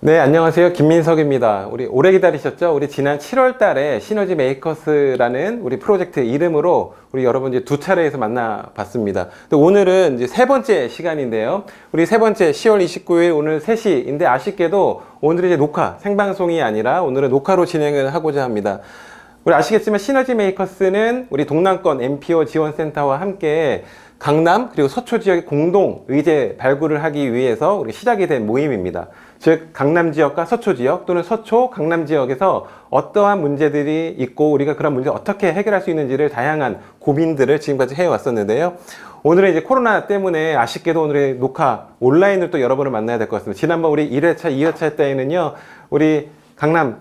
네, 안녕하세요. 김민석입니다. 우리 오래 기다리셨죠? 우리 지난 7월 달에 시너지 메이커스라는 우리 프로젝트 이름으로 우리 여러분 이제 두 차례에서 만나봤습니다. 오늘은 이제 세 번째 시간인데요. 우리 세 번째 10월 29일 오늘 3시인데 아쉽게도 오늘은 이제 녹화, 생방송이 아니라 오늘은 녹화로 진행을 하고자 합니다. 우리 아시겠지만 시너지 메이커스는 우리 동남권 MPO 지원센터와 함께 강남 그리고 서초 지역의 공동 의제 발굴을 하기 위해서 우리 시작이 된 모임입니다. 즉 강남 지역과 서초 지역 또는 서초 강남 지역에서 어떠한 문제들이 있고 우리가 그런 문제를 어떻게 해결할 수 있는지를 다양한 고민들을 지금까지 해왔었는데요. 오늘은 이제 코로나 때문에 아쉽게도 오늘의 녹화 온라인으로 또 여러분을 만나야 될 것 같습니다. 지난번 우리 1회차, 2회차 때에는요, 우리 강남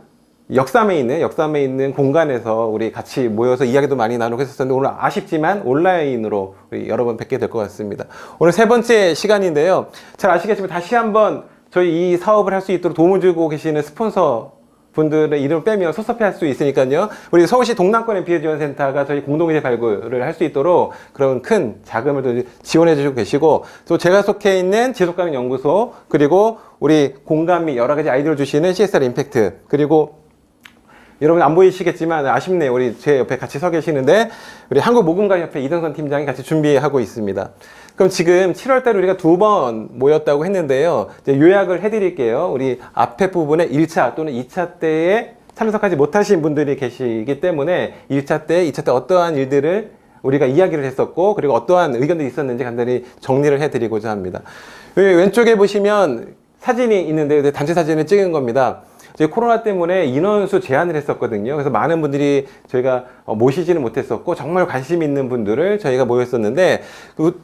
역삼에 있는 공간에서 우리 같이 모여서 이야기도 많이 나누고 했었는데 오늘 아쉽지만 온라인으로 우리 여러분 뵙게 될 것 같습니다. 오늘 세 번째 시간인데요. 잘 아시겠지만 다시 한번 저희 이 사업을 할 수 있도록 도움을 주고 계시는 스폰서 분들의 이름을 빼면 섭섭해 할 수 있으니까요. 우리 서울시 동남권 MPO 지원센터가 저희 공동의제 발굴을 할 수 있도록 그런 큰 자금을 지원해 주시고 계시고, 또 제가 속해 있는 지속가능 연구소, 그리고 우리 공감 및 여러 가지 아이디어를 주시는 CSR 임팩트, 그리고 여러분 안 보이시겠지만 아쉽네요. 우리 제 옆에 같이 서 계시는데 우리 한국모금가협회 이등선 팀장이 같이 준비하고 있습니다. 그럼 지금 7월달에 우리가 2번 모였다고 했는데요. 이제 요약을 해드릴게요. 우리 앞에 부분에 1차 또는 2차 때에 참석하지 못하신 분들이 계시기 때문에 1차 때, 2차 때 어떠한 일들을 우리가 이야기를 했었고, 그리고 어떠한 의견들이 있었는지 간단히 정리를 해드리고자 합니다. 왼쪽에 보시면 사진이 있는데 단체 사진을 찍은 겁니다. 저희 코로나 때문에 인원수 제한을 했었거든요. 그래서 많은 분들이 저희가 모시지는 못했었고 정말 관심 있는 분들을 저희가 모였었는데,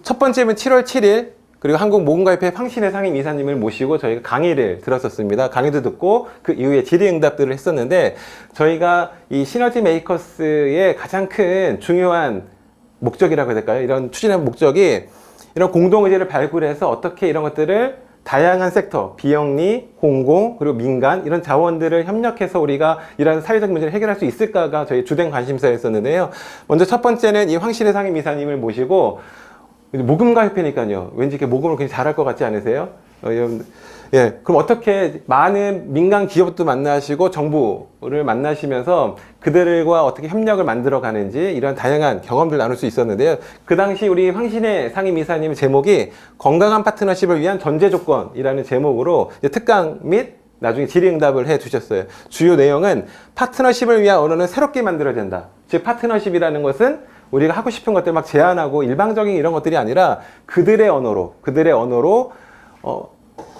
첫 번째는 7월 7일 그리고 한국모금가협회 황신혜 상임이사님을 모시고 저희가 강의를 들었었습니다. 강의도 듣고 그 이후에 질의응답들을 했었는데, 저희가 이 시너지 메이커스의 가장 큰 중요한 목적이라고 해야 될까요? 이런 추진의 목적이 이런 공동의제를 발굴해서 어떻게 이런 것들을 다양한 섹터, 비영리, 공공, 그리고 민간 이런 자원들을 협력해서 우리가 이런 사회적 문제를 해결할 수 있을까가 저희 주된 관심사였었는데요. 먼저 첫 번째는 이 황신혜 상임이사님을 모시고, 모금가협회니까요. 왠지 이렇게 모금을 굉장히 잘할 것 같지 않으세요? 예, 그럼 어떻게 많은 민간 기업도 만나시고 정부를 만나시면서 그들과 어떻게 협력을 만들어 가는지 이런 다양한 경험들을 나눌 수 있었는데요. 그 당시 우리 황신혜 상임이사님 제목이 건강한 파트너십을 위한 전제 조건이라는 제목으로 특강 및 나중에 질의응답을 해 주셨어요. 주요 내용은 파트너십을 위한 언어는 새롭게 만들어야 된다. 즉 파트너십이라는 것은 우리가 하고 싶은 것들 막 제안하고 일방적인 이런 것들이 아니라 그들의 언어로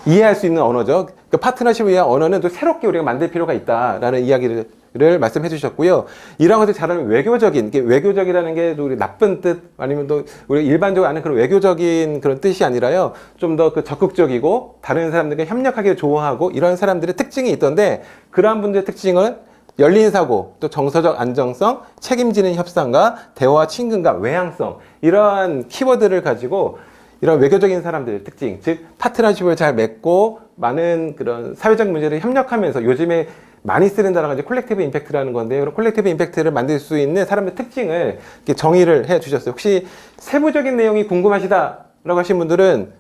이해할 수 있는 언어죠. 그 파트너십을 위한 언어는 또 새롭게 우리가 만들 필요가 있다라는 이야기를 말씀해 주셨고요. 이런 것을 잘하면 외교적이라는 게 우리 나쁜 뜻 아니면 또 우리 일반적으로 아는 그런 외교적인 그런 뜻이 아니라요. 좀 더 그 적극적이고 다른 사람들과 협력하기를 좋아하고 이런 사람들의 특징이 있던데, 그러한 분들의 특징은 열린 사고, 또 정서적 안정성, 책임지는 협상과 대화 친근감, 외향성, 이러한 키워드를 가지고 이런 외교적인 사람들의 특징, 즉 파트너십을 잘 맺고 많은 그런 사회적 문제를 협력하면서, 요즘에 많이 쓰는 단어가 이제 콜렉티브 임팩트라는 건데요. 그런 콜렉티브 임팩트를 만들 수 있는 사람의 특징을 이렇게 정의를 해 주셨어요. 혹시 세부적인 내용이 궁금하시다라고 하신 분들은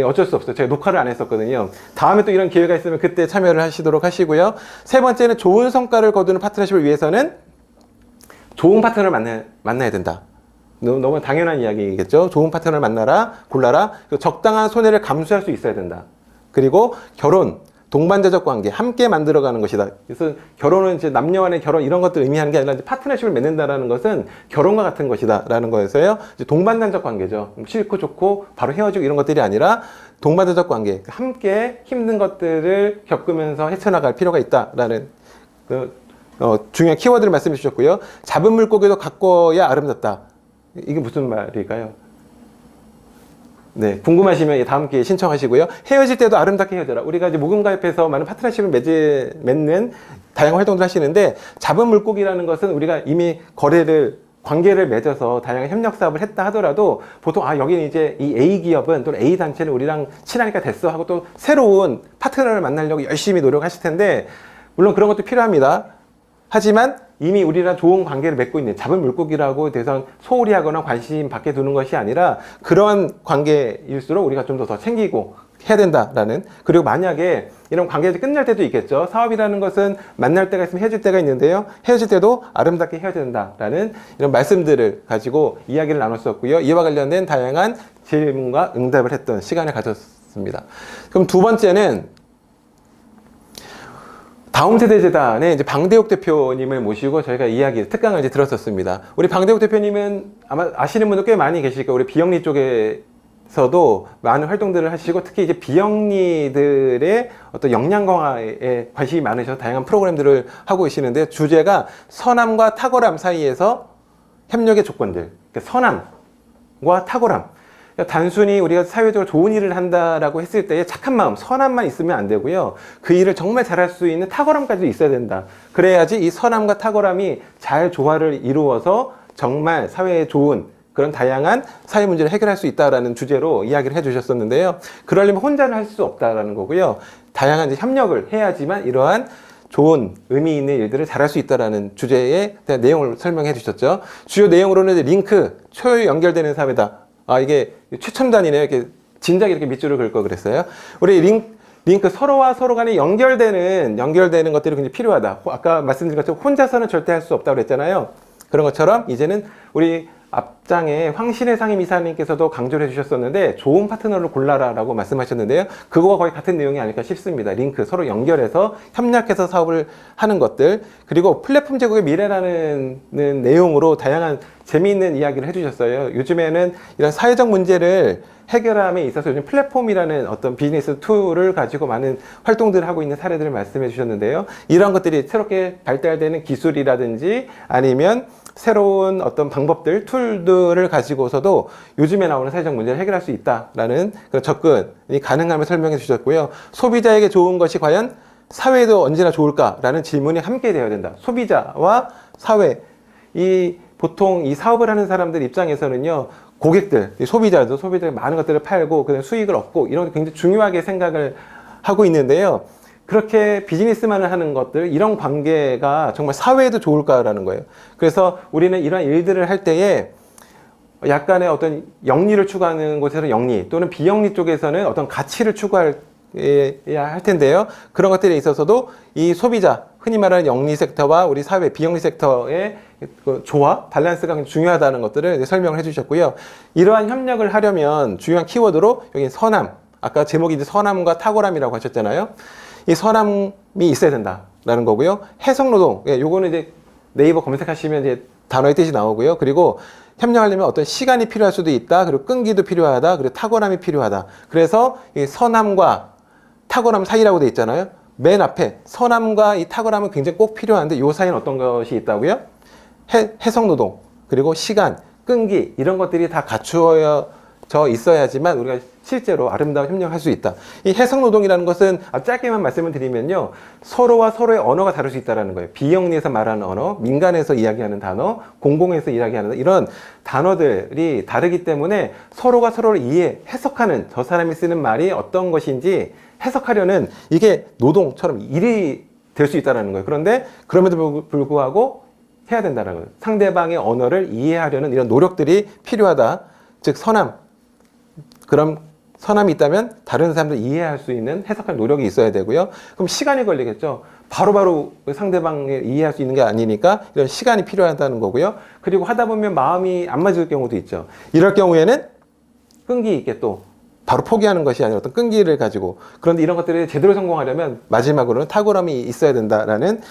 어쩔 수 없어요. 제가 녹화를 안 했었거든요. 다음에 또 이런 기회가 있으면 그때 참여를 하시도록 하시고요. 세 번째는 좋은 성과를 거두는 파트너십을 위해서는 좋은 파트너를 만나야 된다. 너무 당연한 이야기겠죠. 좋은 파트너를 골라라. 그리고 적당한 손해를 감수할 수 있어야 된다. 그리고 결혼, 동반자적 관계, 함께 만들어가는 것이다. 그래서 결혼은 이제 남녀 간의 결혼 이런 것들 의미하는 게 아니라 파트너십을 맺는다라는 것은 결혼과 같은 것이다라는 거여서요. 이제 동반자적 관계죠. 싫고 좋고 바로 헤어지고 이런 것들이 아니라 동반자적 관계, 함께 힘든 것들을 겪으면서 헤쳐나갈 필요가 있다라는 중요한 키워드를 말씀해 주셨고요. 잡은 물고기도 가꿔야 아름답다. 이게 무슨 말일까요? 네, 궁금하시면 다음 기회에 신청하시고요. 헤어질 때도 아름답게 헤어져라. 우리가 이제 모금가협에서 많은 파트너십을 맺는 다양한 활동들 하시는데, 잡은 물고기라는 것은 우리가 이미 관계를 맺어서 다양한 협력 사업을 했다 하더라도 보통 여기는 이제 이 A 기업은 또는 A 단체는 우리랑 친하니까 됐어 하고 또 새로운 파트너를 만나려고 열심히 노력하실 텐데, 물론 그런 것도 필요합니다. 하지만 이미 우리랑 좋은 관계를 맺고 있는 잡은 물고기라고 돼서 소홀히 하거나 관심 밖에 두는 것이 아니라 그러한 관계일수록 우리가 좀 더 챙기고 해야 된다라는, 그리고 만약에 이런 관계가 끝날 때도 있겠죠. 사업이라는 것은 만날 때가 있으면 헤어질 때가 있는데요. 헤어질 때도 아름답게 헤어져야 된다라는 이런 말씀들을 가지고 이야기를 나눴었고요. 이와 관련된 다양한 질문과 응답을 했던 시간을 가졌습니다. 그럼 두 번째는 다음세대재단의 이제 방대욱 대표님을 모시고 저희가 특강을 이제 들었었습니다. 우리 방대욱 대표님은 아마 아시는 분도 꽤 많이 계실 거예요. 우리 비영리 쪽에서도 많은 활동들을 하시고, 특히 이제 비영리들의 어떤 역량 강화에 관심이 많으셔서 다양한 프로그램들을 하고 계시는데, 주제가 선함과 탁월함 사이에서 협력의 조건들. 그러니까 선함과 탁월함. 단순히 우리가 사회적으로 좋은 일을 한다라고 했을 때의 착한 마음, 선함만 있으면 안 되고요. 그 일을 정말 잘할 수 있는 탁월함까지도 있어야 된다. 그래야지 이 선함과 탁월함이 잘 조화를 이루어서 정말 사회에 좋은 그런 다양한 사회 문제를 해결할 수 있다라는 주제로 이야기를 해주셨었는데요. 그러려면 혼자는 할 수 없다라는 거고요. 다양한 이제 협력을 해야지만 이러한 좋은 의미 있는 일들을 잘할 수 있다라는 주제에 대한 내용을 설명해 주셨죠. 주요 내용으로는 링크, 초유 연결되는 사회다. 이게 최첨단이네요. 이렇게 진작에 이렇게 밑줄을 긁고 그랬어요. 우리 링크, 서로와 서로 간에 연결되는 것들이 굉장히 필요하다. 아까 말씀드린 것처럼 혼자서는 절대 할 수 없다고 그랬잖아요. 그런 것처럼 이제는 우리 앞장에 황신혜 상임이사님께서도 강조를 해주셨었는데, 좋은 파트너를 골라라라고 말씀하셨는데요. 그거와 거의 같은 내용이 아닐까 싶습니다. 링크, 서로 연결해서 협력해서 사업을 하는 것들, 그리고 플랫폼 제국의 미래라는 내용으로 다양한 재미있는 이야기를 해주셨어요. 요즘에는 이런 사회적 문제를 해결함에 있어서 요즘 플랫폼이라는 어떤 비즈니스 툴을 가지고 많은 활동들을 하고 있는 사례들을 말씀해 주셨는데요. 이런 것들이 새롭게 발달되는 기술이라든지 아니면 새로운 어떤 방법들, 툴들을 가지고서도 요즘에 나오는 사회적 문제를 해결할 수 있다라는 그런 접근이 가능함을 설명해 주셨고요. 소비자에게 좋은 것이 과연 사회에도 언제나 좋을까라는 질문이 함께 되어야 된다. 소비자와 사회, 보통 이 사업을 하는 사람들 입장에서는요, 고객들, 소비자들 많은 것들을 팔고 그다음에 수익을 얻고 이런 게 굉장히 중요하게 생각을 하고 있는데요. 그렇게 비즈니스만을 하는 것들, 이런 관계가 정말 사회에도 좋을까라는 거예요. 그래서 우리는 이런 일들을 할 때에 약간의 어떤 영리를 추구하는 곳에서는 영리, 또는 비영리 쪽에서는 어떤 가치를 추구해야 할 텐데요. 그런 것들에 있어서도 이 소비자, 흔히 말하는 영리 섹터와 우리 사회, 비영리 섹터의 그 조화, 밸런스가 굉장히 중요하다는 것들을 설명을 해주셨고요. 이러한 협력을 하려면 중요한 키워드로 여기 선함, 아까 제목이 이제 선함과 탁월함이라고 하셨잖아요. 이 선함이 있어야 된다라는 거고요. 해석노동, 요거는 이제 네이버 검색하시면 이제 단어의 뜻이 나오고요. 그리고 협력하려면 어떤 시간이 필요할 수도 있다. 그리고 끈기도 필요하다. 그리고 탁월함이 필요하다. 그래서 이 선함과 탁월함 사이라고 돼 있잖아요. 맨 앞에 선함과 이 탁월함은 굉장히 꼭 필요한데, 요 사이는 어떤 것이 있다고요? 해석노동, 그리고 시간, 끈기, 이런 것들이 다 갖추어져 있어야지만 우리가 실제로 아름다운 협력을 할 수 있다. 이 해석노동이라는 것은 짧게만 말씀을 드리면요, 서로와 서로의 언어가 다를 수 있다는 거예요. 비영리에서 말하는 언어, 민간에서 이야기하는 단어, 공공에서 이야기하는 단어, 이런 단어들이 다르기 때문에 서로가 서로를 해석하는, 저 사람이 쓰는 말이 어떤 것인지 해석하려는, 이게 노동처럼 일이 될 수 있다는 거예요. 그런데 그럼에도 불구하고 해야 된다는 거예요. 상대방의 언어를 이해하려는 이런 노력들이 필요하다. 즉 선함. 그럼 선함이 있다면 다른 사람들 이해할 수 있는 해석할 노력이 있어야 되고요. 그럼 시간이 걸리겠죠. 바로바로 상대방을 이해할 수 있는 게 아니니까 이런 시간이 필요하다는 거고요. 그리고 하다 보면 마음이 안 맞을 경우도 있죠. 이럴 경우에는 끈기 있게 또 바로 포기하는 것이 아니라 어떤 끈기를 가지고, 그런데 이런 것들이 제대로 성공하려면 마지막으로는 탁월함이 있어야 된다라는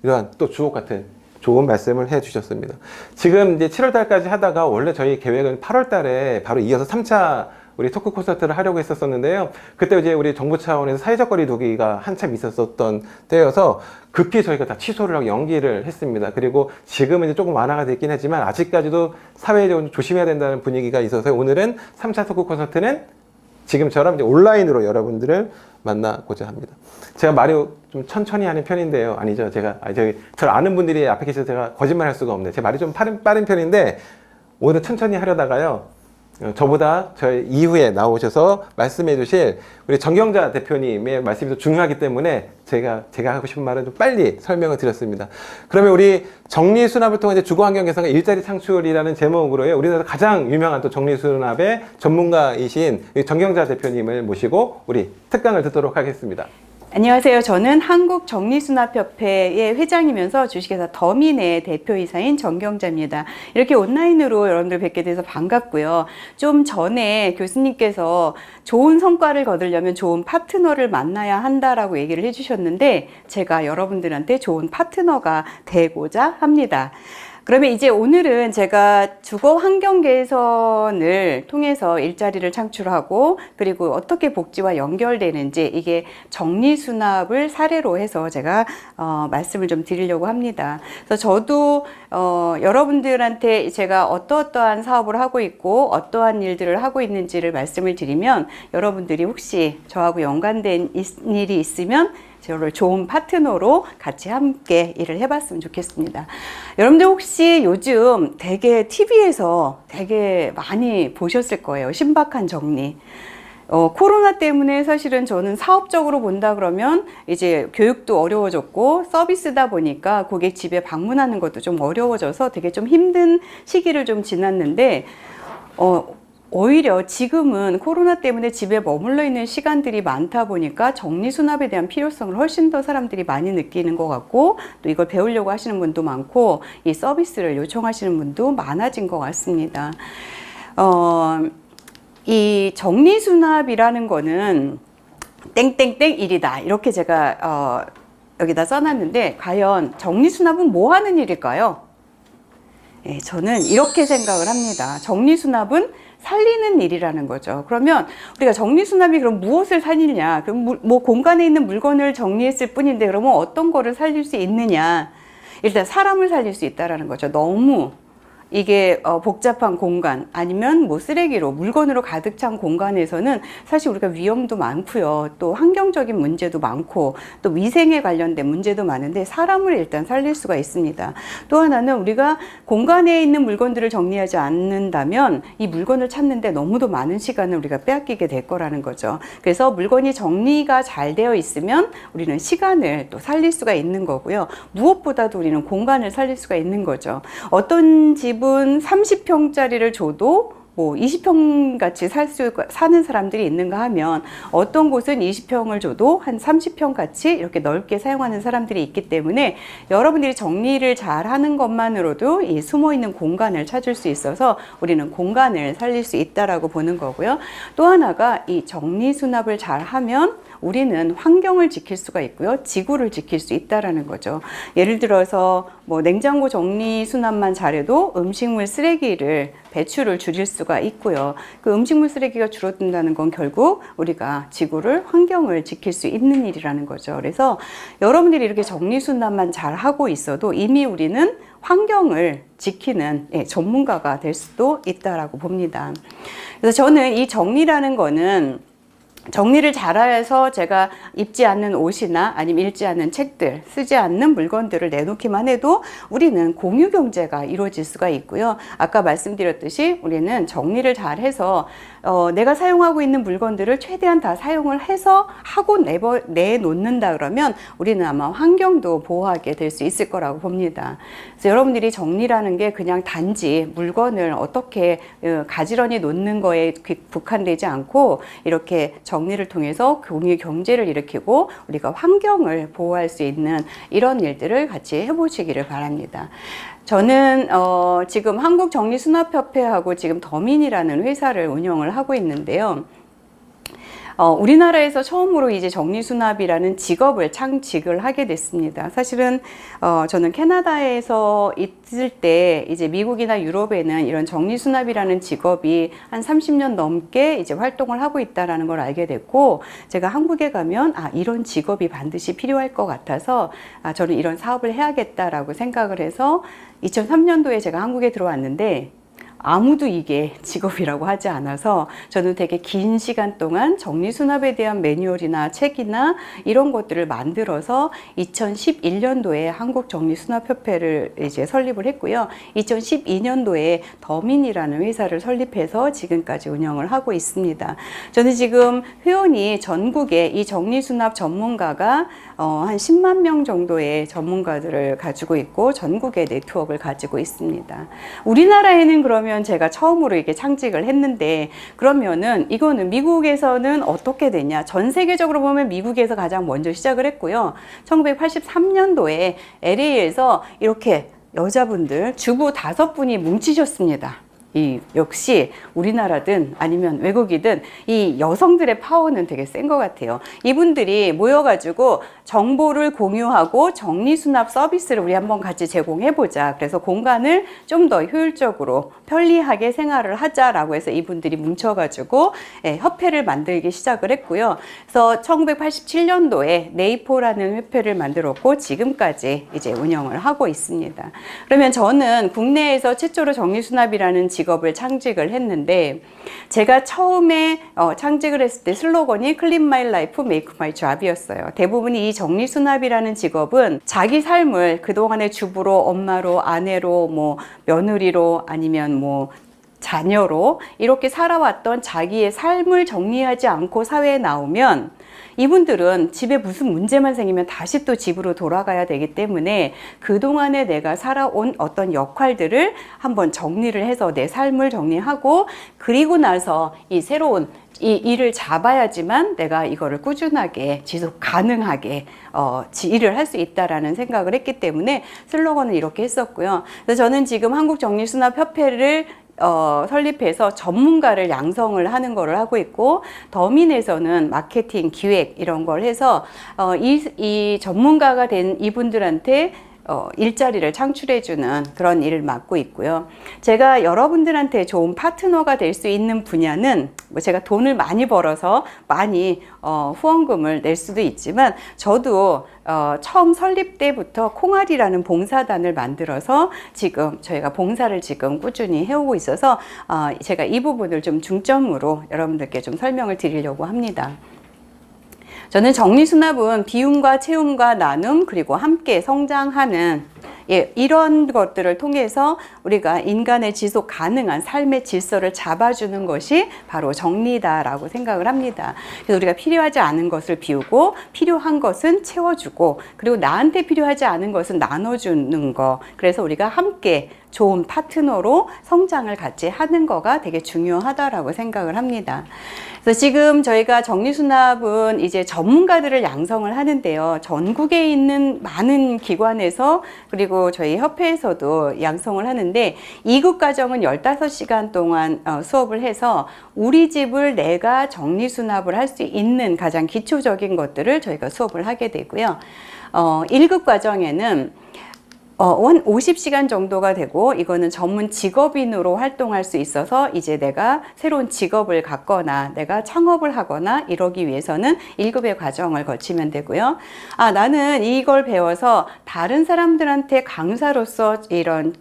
이러한 또 주옥 같은 좋은 말씀을 해 주셨습니다. 지금 이제 7월 달까지 하다가 원래 저희 계획은 8월 달에 바로 이어서 3차 우리 토크 콘서트를 하려고 했었는데요. 그때 이제 우리 정부 차원에서 사회적 거리 두기가 한참 있었던 때여서 급히 저희가 다 취소를 하고 연기를 했습니다. 그리고 지금은 이제 조금 완화가 됐긴 하지만 아직까지도 사회적으로 조심해야 된다는 분위기가 있어서 오늘은 3차 토크 콘서트는 지금처럼 이제 온라인으로 여러분들을 만나고자 합니다. 제가 말이 좀 천천히 하는 편인데요. 아니죠. 저를 아는 분들이 앞에 계셔서 제가 거짓말 할 수가 없네요. 제 말이 좀 빠른 편인데 오늘은 천천히 하려다가요. 저보다 저희 이후에 나오셔서 말씀해 주실 우리 정경자 대표님의 말씀이 더 중요하기 때문에 제가 하고 싶은 말은 좀 빨리 설명을 드렸습니다. 그러면 우리 정리수납을 통한 이제 주거환경 개선과 일자리 창출이라는 제목으로요, 우리나라 가장 유명한 또 정리수납의 전문가이신 정경자 대표님을 모시고 우리 특강을 듣도록 하겠습니다. 안녕하세요. 저는 한국정리수납협회의 회장이면서 주식회사 더민의 대표이사인 정경자입니다. 이렇게 온라인으로 여러분들 뵙게 돼서 반갑고요. 좀 전에 교수님께서 좋은 성과를 거두려면 좋은 파트너를 만나야 한다라고 얘기를 해주셨는데, 제가 여러분들한테 좋은 파트너가 되고자 합니다. 그러면 이제 오늘은 제가 주거 환경 개선을 통해서 일자리를 창출하고, 그리고 어떻게 복지와 연결되는지, 이게 정리수납을 사례로 해서 제가 말씀을 좀 드리려고 합니다. 그래서 저도 여러분들한테 제가 어떠한 사업을 하고 있고 어떠한 일들을 하고 있는지를 말씀을 드리면, 여러분들이 혹시 저하고 연관된 일이 있으면 저를 좋은 파트너로 같이 함께 일을 해봤으면 좋겠습니다. 여러분들 혹시 요즘 되게 TV에서 되게 많이 보셨을 거예요. 신박한 정리. 코로나 때문에 사실은 저는 사업적으로 본다 그러면 이제 교육도 어려워졌고, 서비스다 보니까 고객 집에 방문하는 것도 좀 어려워져서 되게 좀 힘든 시기를 좀 지났는데, 오히려 지금은 코로나 때문에 집에 머물러 있는 시간들이 많다 보니까 정리수납에 대한 필요성을 훨씬 더 사람들이 많이 느끼는 것 같고, 또 이걸 배우려고 하시는 분도 많고, 이 서비스를 요청하시는 분도 많아진 것 같습니다. 이 정리수납이라는 거는 땡땡땡 일이다, 이렇게 제가 여기다 써놨는데, 과연 정리수납은 뭐 하는 일일까요? 예, 저는 이렇게 생각을 합니다. 정리수납은 살리는 일이라는 거죠. 그러면 우리가 정리수납이 그럼 무엇을 살리냐? 그럼 뭐 공간에 있는 물건을 정리했을 뿐인데, 그러면 어떤 거를 살릴 수 있느냐? 일단 사람을 살릴 수 있다라는 거죠. 너무 이게 복잡한 공간, 아니면 뭐 쓰레기로, 물건으로 가득 찬 공간에서는 사실 우리가 위험도 많고요, 또 환경적인 문제도 많고, 또 위생에 관련된 문제도 많은데 사람을 일단 살릴 수가 있습니다. 또 하나는 우리가 공간에 있는 물건들을 정리하지 않는다면 이 물건을 찾는데 너무도 많은 시간을 우리가 빼앗기게 될 거라는 거죠. 그래서 물건이 정리가 잘 되어 있으면 우리는 시간을 또 살릴 수가 있는 거고요. 무엇보다도 우리는 공간을 살릴 수가 있는 거죠. 어떤 집은 30평짜리를 줘도 뭐 20평 같이 사는 사람들이 있는가 하면, 어떤 곳은 20평을 줘도 한 30평 같이 이렇게 넓게 사용하는 사람들이 있기 때문에, 여러분들이 정리를 잘 하는 것만으로도 이 숨어 있는 공간을 찾을 수 있어서 우리는 공간을 살릴 수 있다라고 보는 거고요. 또 하나가, 이 정리수납을 잘 하면 우리는 환경을 지킬 수가 있고요, 지구를 지킬 수 있다라는 거죠. 예를 들어서 뭐 냉장고 정리 수납만 잘해도 음식물 쓰레기를 배출을 줄일 수가 있고요. 그 음식물 쓰레기가 줄어든다는 건 결국 우리가 지구를, 환경을 지킬 수 있는 일이라는 거죠. 그래서 여러분들이 이렇게 정리 수납만 잘 하고 있어도 이미 우리는 환경을 지키는 전문가가 될 수도 있다라고 봅니다. 그래서 저는 이 정리라는 거는, 정리를 잘해서 제가 입지 않는 옷이나 아니면 읽지 않는 책들, 쓰지 않는 물건들을 내놓기만 해도 우리는 공유 경제가 이루어질 수가 있고요. 아까 말씀드렸듯이 우리는 정리를 잘해서 내가 사용하고 있는 물건들을 최대한 다 사용을 해서 하고 내놓는다 그러면 우리는 아마 환경도 보호하게 될 수 있을 거라고 봅니다. 그래서 여러분들이 정리라는 게 그냥 단지 물건을 어떻게 가지런히 놓는 거에 국한되지 않고, 이렇게 정리를 통해서 공유 경제를 일으키고 우리가 환경을 보호할 수 있는 이런 일들을 같이 해보시기를 바랍니다. 저는 지금 한국정리수납협회하고 지금 더민이라는 회사를 운영을 하고 있는데요. 우리나라에서 처음으로 이제 정리수납이라는 직업을 창직을 하게 됐습니다. 사실은 저는 캐나다에서 있을 때 이제 미국이나 유럽에는 이런 정리수납이라는 직업이 한 30년 넘게 이제 활동을 하고 있다라는 걸 알게 됐고, 제가 한국에 가면 이런 직업이 반드시 필요할 것 같아서 저는 이런 사업을 해야겠다라고 생각을 해서 2003년도에 제가 한국에 들어왔는데, 아무도 이게 직업이라고 하지 않아서 저는 되게 긴 시간 동안 정리수납에 대한 매뉴얼이나 책이나 이런 것들을 만들어서 2011년도에 한국정리수납협회를 이제 설립을 했고요. 2012년도에 더민이라는 회사를 설립해서 지금까지 운영을 하고 있습니다. 저는 지금 회원이 전국에 이 정리수납 전문가가 한 10만 명 정도의 전문가들을 가지고 있고 전국의 네트워크를 가지고 있습니다. 우리나라에는 그러면 제가 처음으로 이게 창직을 했는데 그러면은 이거는 미국에서는 어떻게 되냐? 전 세계적으로 보면 미국에서 가장 먼저 시작을 했고요. 1983년도에 LA에서 이렇게 여자분들 주부 5분이 뭉치셨습니다. 역시 우리나라든 아니면 외국이든 이 여성들의 파워는 되게 센 것 같아요. 이분들이 모여가지고 정보를 공유하고 정리수납 서비스를 우리 한번 같이 제공해보자. 그래서 공간을 좀 더 효율적으로 편리하게 생활을 하자라고 해서 이분들이 뭉쳐가지고 협회를 만들기 시작을 했고요. 그래서 1987년도에 네이포라는 협회를 만들었고 지금까지 이제 운영을 하고 있습니다. 그러면 저는 국내에서 최초로 정리수납이라는 직업을 창직을 했는데 제가 처음에 창직을 했을 때 슬로건이 Clean My Life, Make My Job이었어요. 대부분이 이 정리수납이라는 직업은 자기 삶을 그동안의 주부로, 엄마로, 아내로, 뭐 며느리로 아니면 뭐 자녀로 이렇게 살아왔던 자기의 삶을 정리하지 않고 사회에 나오면 이분들은 집에 무슨 문제만 생기면 다시 또 집으로 돌아가야 되기 때문에 그동안에 내가 살아온 어떤 역할들을 한번 정리를 해서 내 삶을 정리하고 그리고 나서 이 새로운 이 일을 잡아야지만 내가 이거를 꾸준하게 지속 가능하게 일을 할 수 있다라는 생각을 했기 때문에 슬로건을 이렇게 했었고요. 그래서 저는 지금 한국정리수납협회를 설립해서 전문가를 양성을 하는 거를 하고 있고 더민에서는 마케팅, 기획 이런 걸 해서 이 전문가가 된 이분들한테 일자리를 창출해주는 그런 일을 맡고 있고요. 제가 여러분들한테 좋은 파트너가 될 수 있는 분야는 뭐 제가 돈을 많이 벌어서 많이 후원금을 낼 수도 있지만 저도 처음 설립 때부터 콩알이라는 봉사단을 만들어서 지금 저희가 봉사를 지금 꾸준히 해오고 있어서 제가 이 부분을 좀 중점으로 여러분들께 좀 설명을 드리려고 합니다. 저는 정리수납은 비움과 채움과 나눔 그리고 함께 성장하는 이런 것들을 통해서 우리가 인간의 지속 가능한 삶의 질서를 잡아주는 것이 바로 정리다라고 생각을 합니다. 그래서 우리가 필요하지 않은 것을 비우고 필요한 것은 채워주고 그리고 나한테 필요하지 않은 것은 나눠주는 거. 그래서 우리가 함께 좋은 파트너로 성장을 같이 하는 거가 되게 중요하다라고 생각을 합니다. 그래서 지금 저희가 정리수납은 이제 전문가들을 양성을 하는데요. 전국에 있는 많은 기관에서 그리고 저희 협회에서도 양성을 하는데 2급 과정은 15시간 동안 수업을 해서 우리 집을 내가 정리수납을 할 수 있는 가장 기초적인 것들을 저희가 수업을 하게 되고요. 1급 과정에는 50시간 정도가 되고 이거는 전문 직업인으로 활동할 수 있어서 이제 내가 새로운 직업을 갖거나 내가 창업을 하거나 이러기 위해서는 1급의 과정을 거치면 되고요. 나는 이걸 배워서 다른 사람들한테 강사로서 이런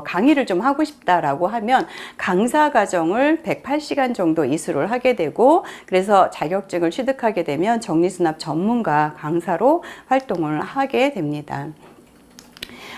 강의를 좀 하고 싶다라고 하면 강사 과정을 108시간 정도 이수를 하게 되고 그래서 자격증을 취득하게 되면 정리수납 전문가 강사로 활동을 하게 됩니다.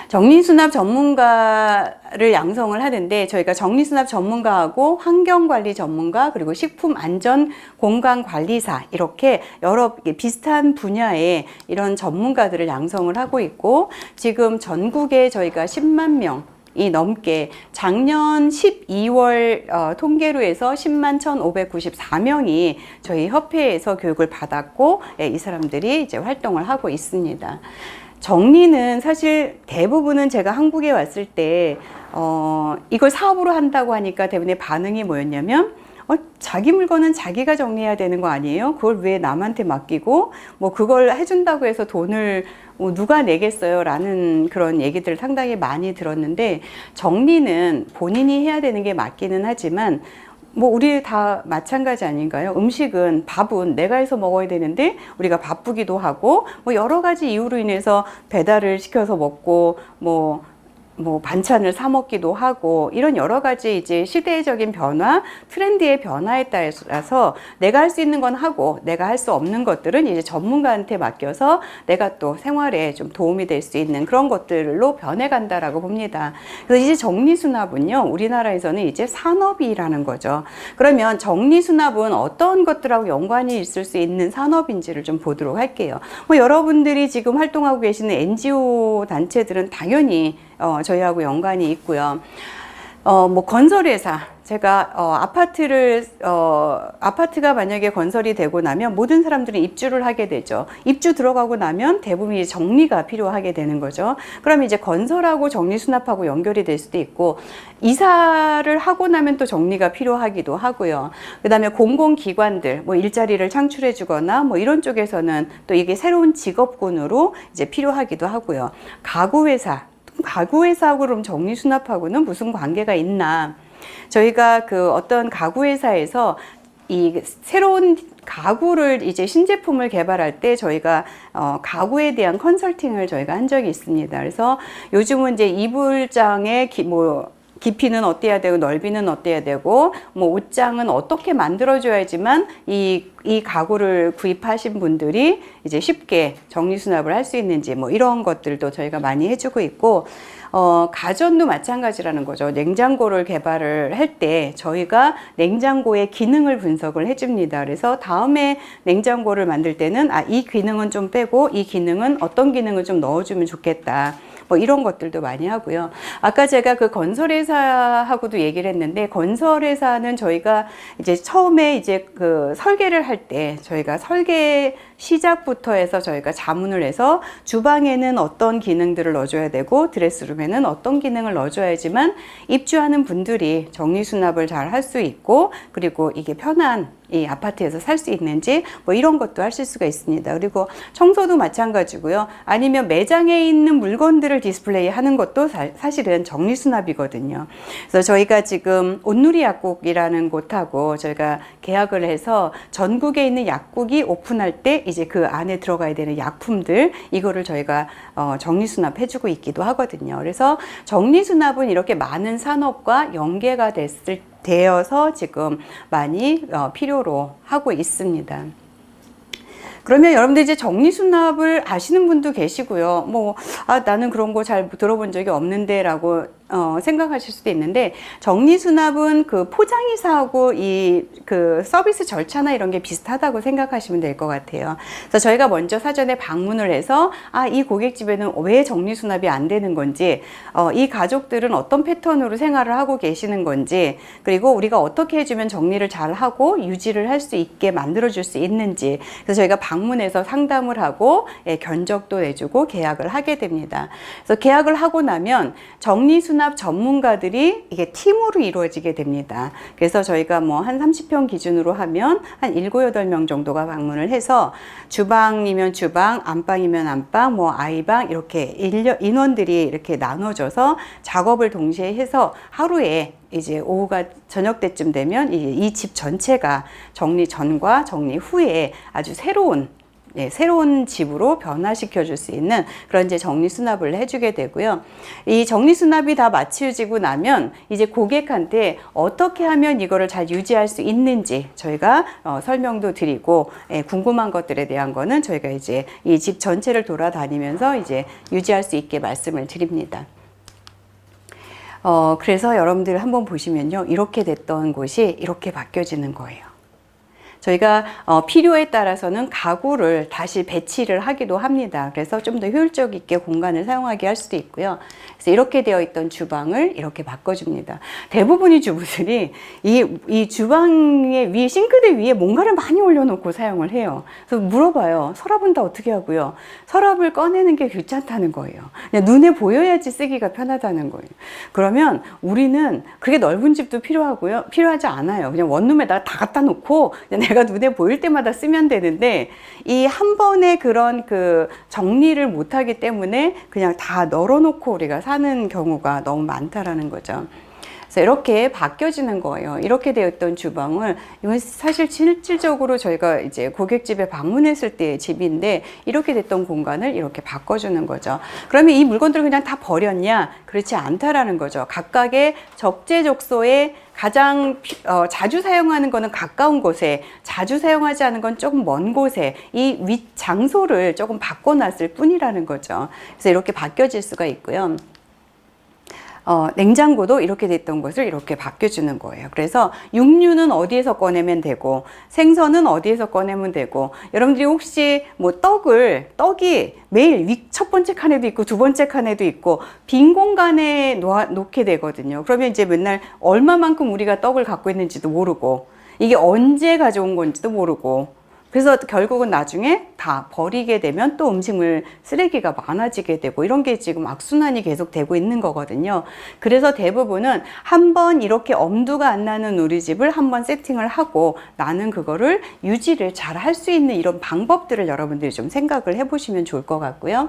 정리수납 전문가를 양성을 하는데 저희가 정리수납 전문가하고 환경관리 전문가 그리고 식품안전공간관리사 이렇게 여러 비슷한 분야의 이런 전문가들을 양성을 하고 있고 지금 전국에 저희가 10만 명 이 넘게 작년 12월 통계로 해서 10만 1,594명이 저희 협회에서 교육을 받았고 이 사람들이 이제 활동을 하고 있습니다. 정리는 사실 대부분은 제가 한국에 왔을 때 이걸 사업으로 한다고 하니까 대부분의 반응이 뭐였냐면 자기 물건은 자기가 정리해야 되는 거 아니에요? 그걸 왜 남한테 맡기고 뭐 그걸 해준다고 해서 돈을 누가 내겠어요? 라는 그런 얘기들을 상당히 많이 들었는데 정리는 본인이 해야 되는 게 맞기는 하지만 뭐 우리 다 마찬가지 아닌가요? 음식은 밥은 내가 해서 먹어야 되는데 우리가 바쁘기도 하고 뭐 여러 가지 이유로 인해서 배달을 시켜서 먹고 뭐 뭐 반찬을 사 먹기도 하고 이런 여러 가지 이제 시대적인 변화, 트렌드의 변화에 따라서 내가 할 수 있는 건 하고 내가 할 수 없는 것들은 이제 전문가한테 맡겨서 내가 또 생활에 좀 도움이 될 수 있는 그런 것들로 변해간다라고 봅니다. 그래서 이제 정리수납은요, 우리나라에서는 이제 산업이라는 거죠. 그러면 정리수납은 어떤 것들하고 연관이 있을 수 있는 산업인지를 좀 보도록 할게요. 뭐 여러분들이 지금 활동하고 계시는 NGO 단체들은 당연히 저희하고 연관이 있고요. 뭐 건설회사, 제가 아파트가 만약에 건설이 되고 나면 모든 사람들이 입주를 하게 되죠. 입주 들어가고 나면 대부분이 정리가 필요하게 되는 거죠. 그럼 이제 건설하고 정리수납하고 연결이 될 수도 있고, 이사를 하고 나면 또 정리가 필요하기도 하고요. 그 다음에 공공기관들, 뭐 일자리를 창출해 주거나 뭐 이런 쪽에서는 또 이게 새로운 직업군으로 이제 필요하기도 하고요. 가구회사하고 그럼 정리수납하고는 무슨 관계가 있나? 저희가 그 어떤 가구회사에서 이 새로운 가구를 이제 신제품을 개발할 때 저희가 가구에 대한 컨설팅을 저희가 한 적이 있습니다. 그래서 요즘은 이제 이불장의 깊이는 어때야 되고 넓이는 어때야 되고 뭐 옷장은 어떻게 만들어줘야지만 이 가구를 구입하신 분들이 이제 쉽게 정리수납을 할 수 있는지 뭐 이런 것들도 저희가 많이 해주고 있고, 가전도 마찬가지라는 거죠. 냉장고를 개발을 할 때 저희가 냉장고의 기능을 분석을 해줍니다. 그래서 다음에 냉장고를 만들 때는 이 기능은 좀 빼고 이 기능은 어떤 기능을 좀 넣어주면 좋겠다. 뭐 이런 것들도 많이 하고요. 아까 제가 그 건설회사하고도 얘기를 했는데, 건설회사는 저희가 이제 처음에 이제 그 설계를 할 때 저희가 설계 시작부터 해서 저희가 자문을 해서 주방에는 어떤 기능들을 넣어줘야 되고 드레스룸에는 어떤 기능을 넣어줘야지만 입주하는 분들이 정리수납을 잘 할 수 있고, 그리고 이게 편한 이 아파트에서 살 수 있는지 뭐 이런 것도 하실 수가 있습니다. 그리고 청소도 마찬가지고요. 아니면 매장에 있는 물건들을 디스플레이 하는 것도 사실은 정리수납이거든요. 그래서 저희가 지금 온누리 약국이라는 곳하고 저희가 계약을 해서 전국에 있는 약국이 오픈할 때 이제 그 안에 들어가야 되는 약품들, 이거를 저희가 정리수납 해주고 있기도 하거든요. 그래서 정리수납은 이렇게 많은 산업과 연계가 되어서 지금 많이 필요로 하고 있습니다. 그러면 여러분들 이제 정리수납을 아시는 분도 계시고요. 나는 그런 거 잘 들어본 적이 없는데 라고 생각하실 수도 있는데, 정리수납은 그 포장이사하고 그 서비스 절차나 이런 게 비슷하다고 생각하시면 될 것 같아요. 그래서 저희가 먼저 사전에 방문을 해서 이 고객집에는 왜 정리수납이 안 되는 건지, 이 가족들은 어떤 패턴으로 생활을 하고 계시는 건지, 그리고 우리가 어떻게 해주면 정리를 잘 하고 유지를 할 수 있게 만들어줄 수 있는지, 그래서 저희가 방문해서 상담을 하고 견적도 내주고 계약을 하게 됩니다. 그래서 계약을 하고 나면 정리수납 전문가들이 이게 팀으로 이루어지게 됩니다. 그래서 저희가 뭐 한 30평 기준으로 하면 한 7, 8명 정도가 방문을 해서 주방이면 주방, 안방이면 안방, 뭐 아이방 이렇게 인원들이 이렇게 나눠져서 작업을 동시에 해서 하루에 이제 오후가 저녁 때쯤 되면 이 집 전체가 정리 전과 정리 후에 아주 새로운 집으로 변화시켜 줄 수 있는 그런 이제 정리수납을 해주게 되고요. 이 정리수납이 다 마치어지고 나면 이제 고객한테 어떻게 하면 이거를 잘 유지할 수 있는지 저희가 설명도 드리고, 궁금한 것들에 대한 거는 저희가 이제 이 집 전체를 돌아다니면서 이제 유지할 수 있게 말씀을 드립니다. 그래서 여러분들 한번 보시면요. 이렇게 됐던 곳이 이렇게 바뀌어지는 거예요. 저희가 필요에 따라서는 가구를 다시 배치를 하기도 합니다. 그래서 좀 더 효율적 있게 공간을 사용하게 할 수도 있고요. 그래서 이렇게 되어 있던 주방을 이렇게 바꿔줍니다. 대부분의 주부들이 이 주방의 위에, 싱크대 위에 뭔가를 많이 올려놓고 사용을 해요. 그래서 물어봐요. 서랍은 다 어떻게 하고요? 서랍을 꺼내는 게 귀찮다는 거예요. 그냥 눈에 보여야지 쓰기가 편하다는 거예요. 그러면 우리는 그게 넓은 집도 필요하지 않아요. 그냥 원룸에다가 다 갖다 놓고 그냥 내가 눈에 보일 때마다 쓰면 되는데, 이 한 번에 그런 그 정리를 못하기 때문에 그냥 다 널어놓고 우리가 사는 경우가 너무 많다라는 거죠. 그래서 그래서 이렇게 바뀌어지는 거예요. 이렇게 되어 있던 주방을, 이건 사실 실질적으로 저희가 이제 고객집에 방문했을 때의 집인데 이렇게 됐던 공간을 이렇게 바꿔주는 거죠. 그러면 이 물건들을 그냥 다 버렸냐? 그렇지 않다라는 거죠. 각각의 적재적소에 가장 자주 사용하는 거는 가까운 곳에, 자주 사용하지 않은 건 조금 먼 곳에 이 윗 장소를 조금 바꿔놨을 뿐이라는 거죠. 그래서 이렇게 바뀌어질 수가 있고요. 냉장고도 이렇게 됐던 것을 이렇게 바뀌어주는 거예요. 그래서 육류는 어디에서 꺼내면 되고, 생선은 어디에서 꺼내면 되고, 여러분들이 혹시 뭐 떡이 매일 첫 번째 칸에도 있고, 두 번째 칸에도 있고, 빈 공간에 놓게 되거든요. 그러면 이제 맨날 얼마만큼 우리가 떡을 갖고 있는지도 모르고, 이게 언제 가져온 건지도 모르고, 그래서 결국은 나중에 다 버리게 되면 또 음식물 쓰레기가 많아지게 되고 이런 게 지금 악순환이 계속 되고 있는 거거든요. 그래서 대부분은 한번 이렇게 엄두가 안 나는 우리 집을 한번 세팅을 하고 나는 그거를 유지를 잘 할 수 있는 이런 방법들을 여러분들이 좀 생각을 해보시면 좋을 것 같고요.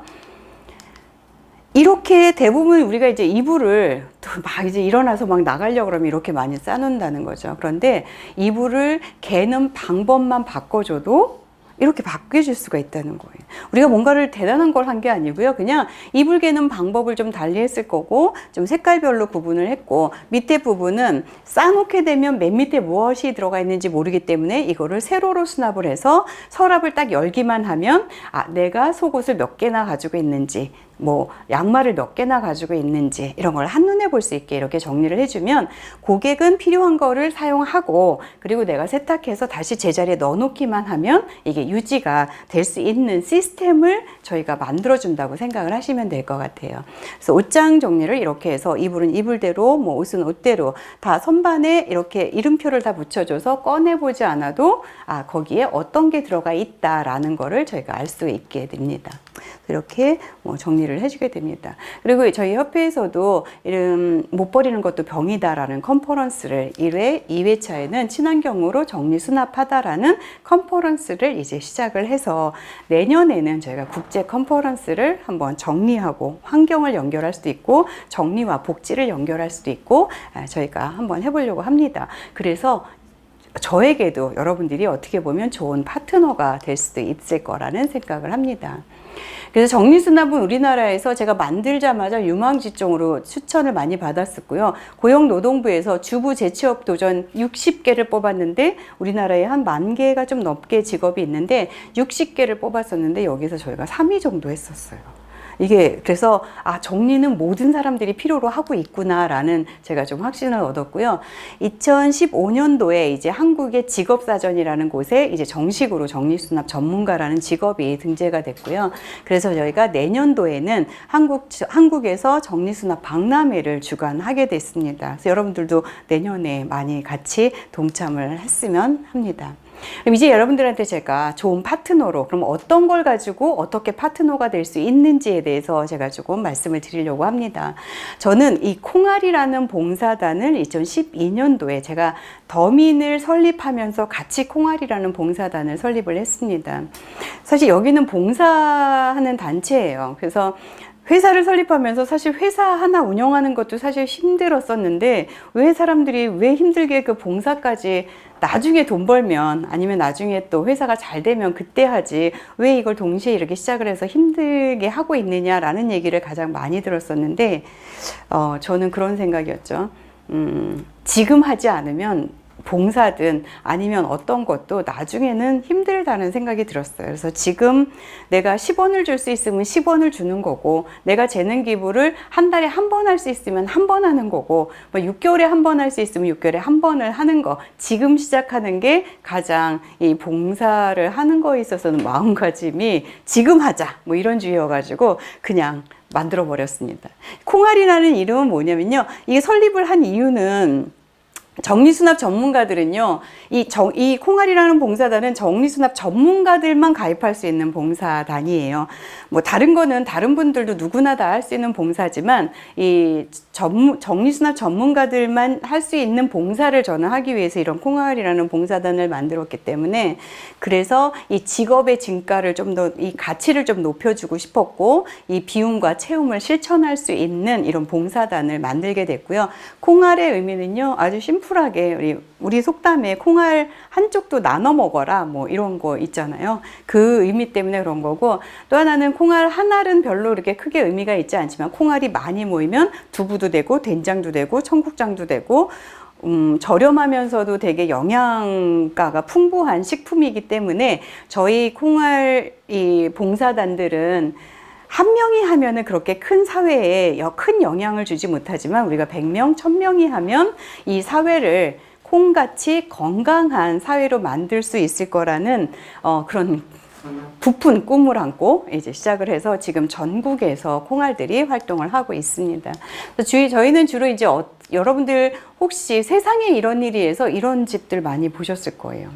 이렇게 대부분 우리가 이제 이불을 또 막 이제 일어나서 막 나가려고 그러면 이렇게 많이 싸놓는다는 거죠. 그런데 이불을 개는 방법만 바꿔줘도 이렇게 바뀌어질 수가 있다는 거예요. 우리가 뭔가를 대단한 걸 한 게 아니고요. 그냥 이불 개는 방법을 좀 달리 했을 거고, 좀 색깔별로 구분을 했고, 밑에 부분은 싸놓게 되면 맨 밑에 무엇이 들어가 있는지 모르기 때문에 이거를 세로로 수납을 해서 서랍을 딱 열기만 하면, 내가 속옷을 몇 개나 가지고 있는지, 뭐 양말을 몇 개나 가지고 있는지 이런 걸 한눈에 볼 수 있게 이렇게 정리를 해주면 고객은 필요한 거를 사용하고, 그리고 내가 세탁해서 다시 제자리에 넣어놓기만 하면 이게 유지가 될 수 있는 시스템을 저희가 만들어준다고 생각을 하시면 될 것 같아요. 그래서 옷장 정리를 이렇게 해서 이불은 이불대로, 뭐 옷은 옷대로 다 선반에 이렇게 이름표를 다 붙여줘서 꺼내보지 않아도 거기에 어떤 게 들어가 있다라는 거를 저희가 알 수 있게 됩니다. 이렇게 정리를 해주게 됩니다. 그리고 저희 협회에서도 이런 못 버리는 것도 병이다라는 컨퍼런스를 1회, 2회차에는 친환경으로 정리수납하다라는 컨퍼런스를 이제 시작을 해서 내년에는 저희가 국제 컨퍼런스를 한번 정리하고 환경을 연결할 수도 있고 정리와 복지를 연결할 수도 있고 저희가 한번 해보려고 합니다. 그래서 저에게도 여러분들이 어떻게 보면 좋은 파트너가 될 수도 있을 거라는 생각을 합니다. 그래서 정리수납은 우리나라에서 제가 만들자마자 유망직종으로 추천을 많이 받았었고요. 고용노동부에서 주부 재취업 도전 60개를 뽑았는데 우리나라에 한 10,000개가 좀 넘게 직업이 있는데 60개를 뽑았었는데 여기서 저희가 3위 정도 했었어요. 이게 그래서 정리는 모든 사람들이 필요로 하고 있구나라는 제가 좀 확신을 얻었고요. 2015년도에 이제 한국의 직업사전이라는 곳에 이제 정식으로 정리수납 전문가라는 직업이 등재가 됐고요. 그래서 저희가 내년도에는 한국에서 정리수납 박람회를 주관하게 됐습니다. 그래서 여러분들도 내년에 많이 같이 동참을 했으면 합니다. 그럼 이제 여러분들한테 제가 좋은 파트너로, 그럼 어떤 걸 가지고 어떻게 파트너가 될 수 있는지에 대해서 제가 조금 말씀을 드리려고 합니다. 저는 이 콩알이라는 봉사단을 2012년도에 제가 더민을 설립하면서 같이 콩알이라는 봉사단을 설립을 했습니다. 사실 여기는 봉사하는 단체예요. 그래서 회사를 설립하면서 사실 회사 하나 운영하는 것도 사실 힘들었었는데 왜 사람들이 왜 힘들게 그 봉사까지 나중에 돈 벌면 아니면 나중에 또 회사가 잘 되면 그때 하지 왜 이걸 동시에 이렇게 시작을 해서 힘들게 하고 있느냐라는 얘기를 가장 많이 들었었는데 저는 그런 생각이었죠. 지금 하지 않으면 봉사든 아니면 어떤 것도 나중에는 힘들다는 생각이 들었어요. 그래서 지금 내가 10원을 줄 수 있으면 10원을 주는 거고 내가 재능 기부를 한 달에 한 번 할 수 있으면 한 번 하는 거고 6개월에 한 번 할 수 있으면 6개월에 한 번을 하는 거 지금 시작하는 게 가장 이 봉사를 하는 거에 있어서는 마음가짐이 지금 하자 뭐 이런 주의여가지고 그냥 만들어 버렸습니다. 콩알이라는 이름은 뭐냐면요. 이게 설립을 한 이유는 정리수납 전문가들은요, 이 콩알이라는 봉사단은 정리수납 전문가들만 가입할 수 있는 봉사단이에요. 뭐 다른 거는 다른 분들도 누구나 다 할 수 있는 봉사지만 이 정리수납 전문가들만 할 수 있는 봉사를 저는 하기 위해서 이런 콩알이라는 봉사단을 만들었기 때문에, 그래서 이 직업의 진가를 좀 더, 이 가치를 좀 높여주고 싶었고, 이 비움과 채움을 실천할 수 있는 이런 봉사단을 만들게 됐고요. 콩알의 의미는요, 아주 심플하게 우리 속담에 콩알 한쪽도 나눠 먹어라 뭐 이런 거 있잖아요. 그 의미 때문에 그런 거고, 또 하나는 콩알 한 알은 별로 이렇게 크게 의미가 있지 않지만 콩알이 많이 모이면 두부도 되고 된장도 되고 청국장도 되고 저렴하면서도 되게 영양가가 풍부한 식품이기 때문에 저희 콩알 이 봉사단들은 한 명이 하면은 그렇게 큰 사회에 큰 영향을 주지 못하지만, 우리가 100명, 1000명이 하면 이 사회를 콩같이 건강한 사회로 만들 수 있을 거라는 그런 부푼 꿈을 안고 이제 시작을 해서 지금 전국에서 콩알들이 활동을 하고 있습니다. 저희는 주로 이제 여러분들 혹시 세상에 이런 일이 해서 이런 집들 많이 보셨을 거예요.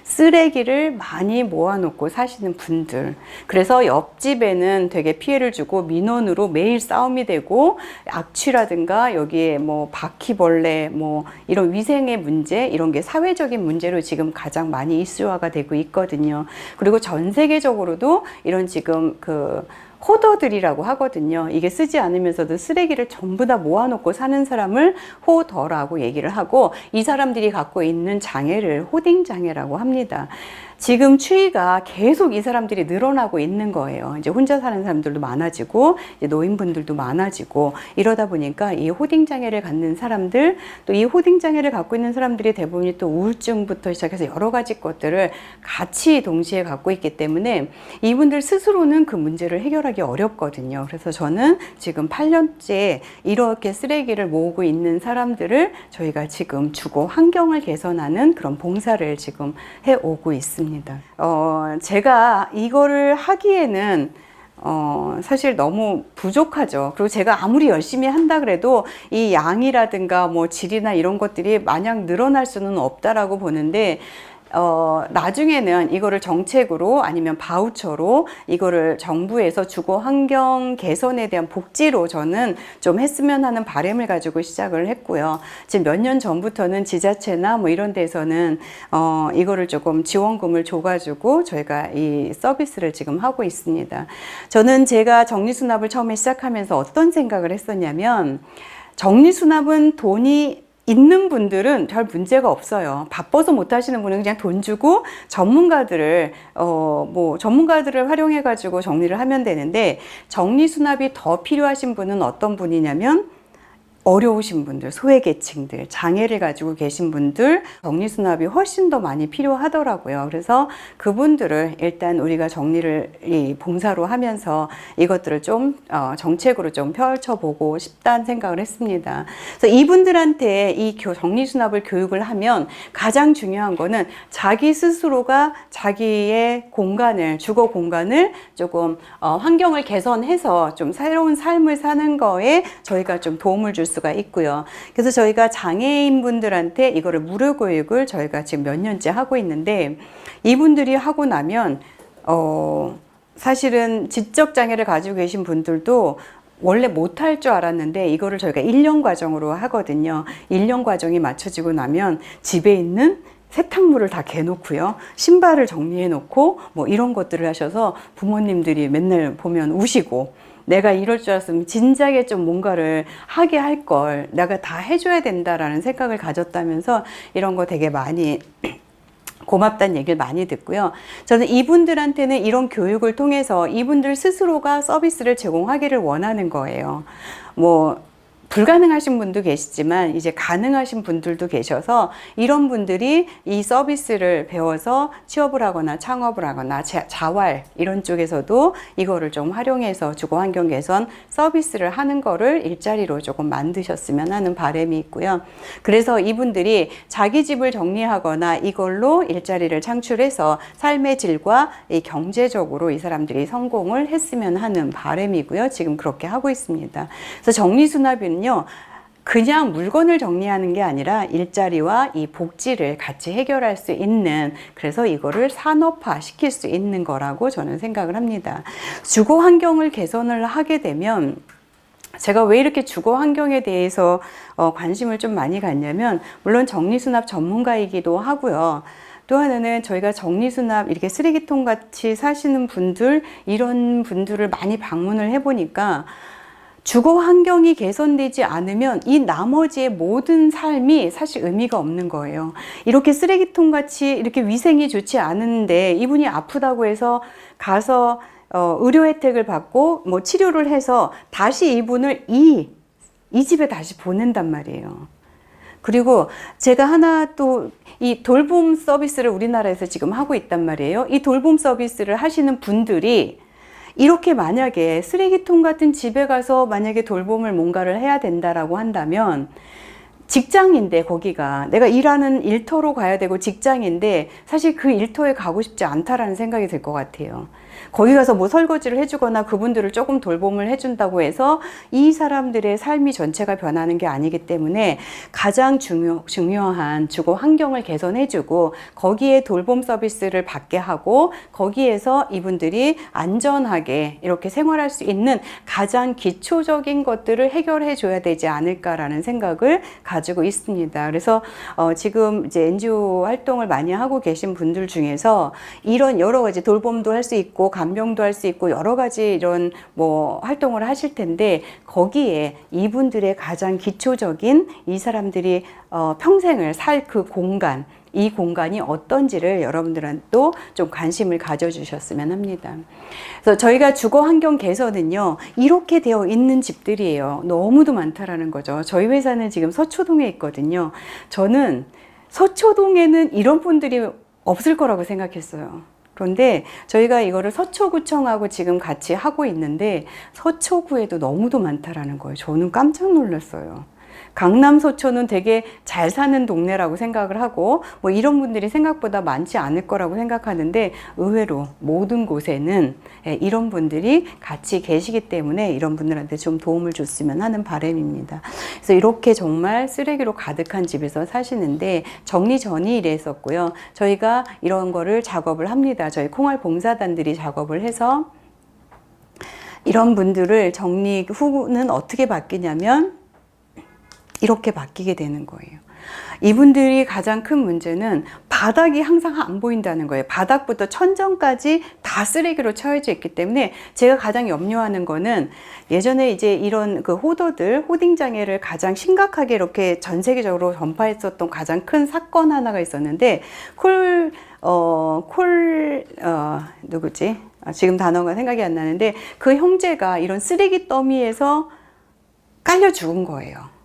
쓰레기를 많이 모아놓고 사시는 분들, 그래서 옆집에는 되게 피해를 주고 민원으로 매일 싸움이 되고, 악취라든가 여기에 뭐 바퀴벌레 뭐 이런 위생의 문제, 이런 게 사회적인 문제로 지금 가장 많이 이슈화가 되고 있거든요. 그리고 전 세계적으로도 이런 지금 호더들이라고 하거든요. 이게 쓰지 않으면서도 쓰레기를 전부 다 모아놓고 사는 사람을 호더라고 얘기를 하고, 이 사람들이 갖고 있는 장애를 호딩 장애라고 합니다. 지금 추위가 계속 이 사람들이 늘어나고 있는 거예요. 이제 혼자 사는 사람들도 많아지고, 이제 노인분들도 많아지고, 이러다 보니까 이 호딩 장애를 갖는 사람들, 또 이 호딩 장애를 갖고 있는 사람들이 대부분이 또 우울증부터 시작해서 여러 가지 것들을 같이 동시에 갖고 있기 때문에 이분들 스스로는 그 문제를 해결하기 어렵거든요. 그래서 저는 지금 8년째 이렇게 쓰레기를 모으고 있는 사람들을 저희가 지금 주거 환경을 개선하는 그런 봉사를 지금 해오고 있습니다. 제가 이거를 하기에는 사실 너무 부족하죠. 그리고 제가 아무리 열심히 한다 그래도 이 양이라든가 뭐 질이나 이런 것들이 마냥 늘어날 수는 없다라고 보는데, 나중에는 이거를 정책으로 아니면 바우처로 이거를 정부에서 주거 환경 개선에 대한 복지로 저는 좀 했으면 하는 바람을 가지고 시작을 했고요. 지금 몇 년 전부터는 지자체나 뭐 이런 데서는 이거를 조금 지원금을 줘가지고 저희가 이 서비스를 지금 하고 있습니다. 저는 제가 정리수납을 처음에 시작하면서 어떤 생각을 했었냐면, 정리수납은 돈이 있는 분들은 별 문제가 없어요. 바빠서 못 하시는 분은 그냥 돈 주고 전문가들을 활용해 가지고 정리를 하면 되는데, 정리수납이 더 필요하신 분은 어떤 분이냐면 어려우신 분들, 소외계층들, 장애를 가지고 계신 분들, 정리수납이 훨씬 더 많이 필요하더라고요. 그래서 그분들을 일단 우리가 정리를 이 봉사로 하면서 이것들을 좀 정책으로 좀 펼쳐보고 싶다는 생각을 했습니다. 그래서 이분들한테 이 정리수납을 교육을 하면 가장 중요한 거는 자기 스스로가 자기의 공간을, 주거 공간을 조금 환경을 개선해서 좀 새로운 삶을 사는 거에 저희가 좀 도움을 줄 수가 있고요. 그래서 저희가 장애인분들한테 이거를 무료 교육을 저희가 지금 몇 년째 하고 있는데, 이분들이 하고 나면 사실은 지적 장애를 가지고 계신 분들도 원래 못할 줄 알았는데 이거를 저희가 1년 과정으로 하거든요. 1년 과정이 맞춰지고 나면 집에 있는 세탁물을 다 개놓고요, 신발을 정리해 놓고 뭐 이런 것들을 하셔서 부모님들이 맨날 보면 우시고, 내가 이럴 줄 알았으면 진작에 좀 뭔가를 하게 할 걸, 내가 다 해줘야 된다라는 생각을 가졌다면서 이런 거 되게 많이 고맙다는 얘기를 많이 듣고요. 저는 이분들한테는 이런 교육을 통해서 이분들 스스로가 서비스를 제공하기를 원하는 거예요. 뭐 불가능하신 분도 계시지만 이제 가능하신 분들도 계셔서, 이런 분들이 이 서비스를 배워서 취업을 하거나 창업을 하거나 자활 이런 쪽에서도 이거를 좀 활용해서 주거 환경 개선 서비스를 하는 거를 일자리로 조금 만드셨으면 하는 바람이 있고요. 그래서 이분들이 자기 집을 정리하거나 이걸로 일자리를 창출해서 삶의 질과 이 경제적으로 이 사람들이 성공을 했으면 하는 바람이고요. 지금 그렇게 하고 있습니다. 그래서 정리수납은 그냥 물건을 정리하는 게 아니라 일자리와 이 복지를 같이 해결할 수 있는, 그래서 이거를 산업화 시킬 수 있는 거라고 저는 생각을 합니다. 주거 환경을 개선을 하게 되면, 제가 왜 이렇게 주거 환경에 대해서 관심을 좀 많이 갖냐면, 물론 정리수납 전문가이기도 하고요. 또 하나는 저희가 정리수납 이렇게 쓰레기통 같이 사시는 분들, 이런 분들을 많이 방문을 해보니까 주거 환경이 개선되지 않으면 이 나머지의 모든 삶이 사실 의미가 없는 거예요. 이렇게 쓰레기통 같이 이렇게 위생이 좋지 않은데 이분이 아프다고 해서 가서 의료 혜택을 받고 뭐 치료를 해서 다시 이분을 이 집에 다시 보낸단 말이에요. 그리고 제가 하나 또 이 돌봄 서비스를 우리나라에서 지금 하고 있단 말이에요. 이 돌봄 서비스를 하시는 분들이 이렇게 만약에 쓰레기통 같은 집에 가서 만약에 돌봄을 뭔가를 해야 된다라고 한다면, 직장인데 거기가 내가 일하는 일터로 가야 되고 직장인데 사실 그 일터에 가고 싶지 않다라는 생각이 들 것 같아요. 거기 가서 뭐 설거지를 해주거나 그분들을 조금 돌봄을 해준다고 해서 이 사람들의 삶이 전체가 변하는 게 아니기 때문에 가장 중요한 주거 환경을 개선해주고 거기에 돌봄 서비스를 받게 하고 거기에서 이분들이 안전하게 이렇게 생활할 수 있는 가장 기초적인 것들을 해결해 줘야 되지 않을까라는 생각을 가지고 있습니다. 그래서 지금 이제 NGO 활동을 많이 하고 계신 분들 중에서 이런 여러 가지 돌봄도 할 수 있고 간병도 할 수 있고 여러 가지 이런 뭐 활동을 하실 텐데, 거기에 이분들의 가장 기초적인 이 사람들이 평생을 살 그 공간, 이 공간이 어떤지를 여러분들한테도 좀 관심을 가져주셨으면 합니다. 그래서 저희가 주거 환경 개선은요, 이렇게 되어 있는 집들이에요. 너무도 많다라는 거죠. 저희 회사는 지금 서초동에 있거든요. 저는 서초동에는 이런 분들이 없을 거라고 생각했어요. 그런데 저희가 이거를 서초구청하고 지금 같이 하고 있는데 서초구에도 너무도 많다라는 거예요. 저는 깜짝 놀랐어요. 강남 서초는 되게 잘 사는 동네라고 생각을 하고 뭐 이런 분들이 생각보다 많지 않을 거라고 생각하는데, 의외로 모든 곳에는 이런 분들이 같이 계시기 때문에 이런 분들한테 좀 도움을 줬으면 하는 바람입니다. 그래서 이렇게 정말 쓰레기로 가득한 집에서 사시는데 정리전이 이랬었고요. 저희가 이런 거를 작업을 합니다. 저희 콩알 봉사단들이 작업을 해서 이런 분들을 정리 후는 어떻게 바뀌냐면 이렇게 바뀌게 되는 거예요. 이분들이 가장 큰 문제는 바닥이 항상 안 보인다는 거예요. 바닥부터 천정까지 다 쓰레기로 채워져 있기 때문에 제가 가장 염려하는 거는, 예전에 이제 이런 그 호더들, 호딩 장애를 가장 심각하게 이렇게 전 세계적으로 전파했었던 가장 큰 사건 하나가 있었는데, 누구지? 지금 단어가 생각이 안 나는데, 그 형제가 이런 쓰레기 더미에서 깔려 죽은 거예요.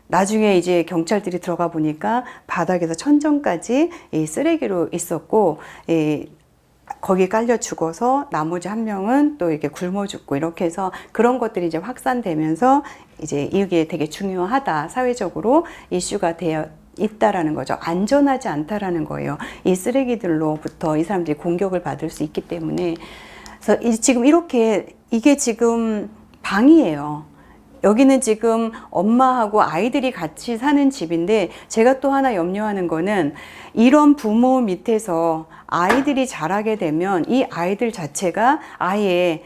나중에 이제 경찰들이 들어가 보니까 바닥에서 천정까지 이 쓰레기로 있었고, 거기 깔려 죽어서 나머지 한 명은 또 이렇게 굶어 죽고, 이렇게 해서 그런 것들이 이제 확산되면서 이제 이게 되게 중요하다, 사회적으로 이슈가 되어 있다라는 거죠. 안전하지 않다라는 거예요. 이 쓰레기들로부터 이 사람들이 공격을 받을 수 있기 때문에. 그래서 지금 이렇게, 이게 지금 방이에요. 여기는 지금 엄마하고 아이들이 같이 사는 집인데, 제가 또 하나 염려하는 거는 이런 부모 밑에서 아이들이 자라게 되면 이 아이들 자체가 아예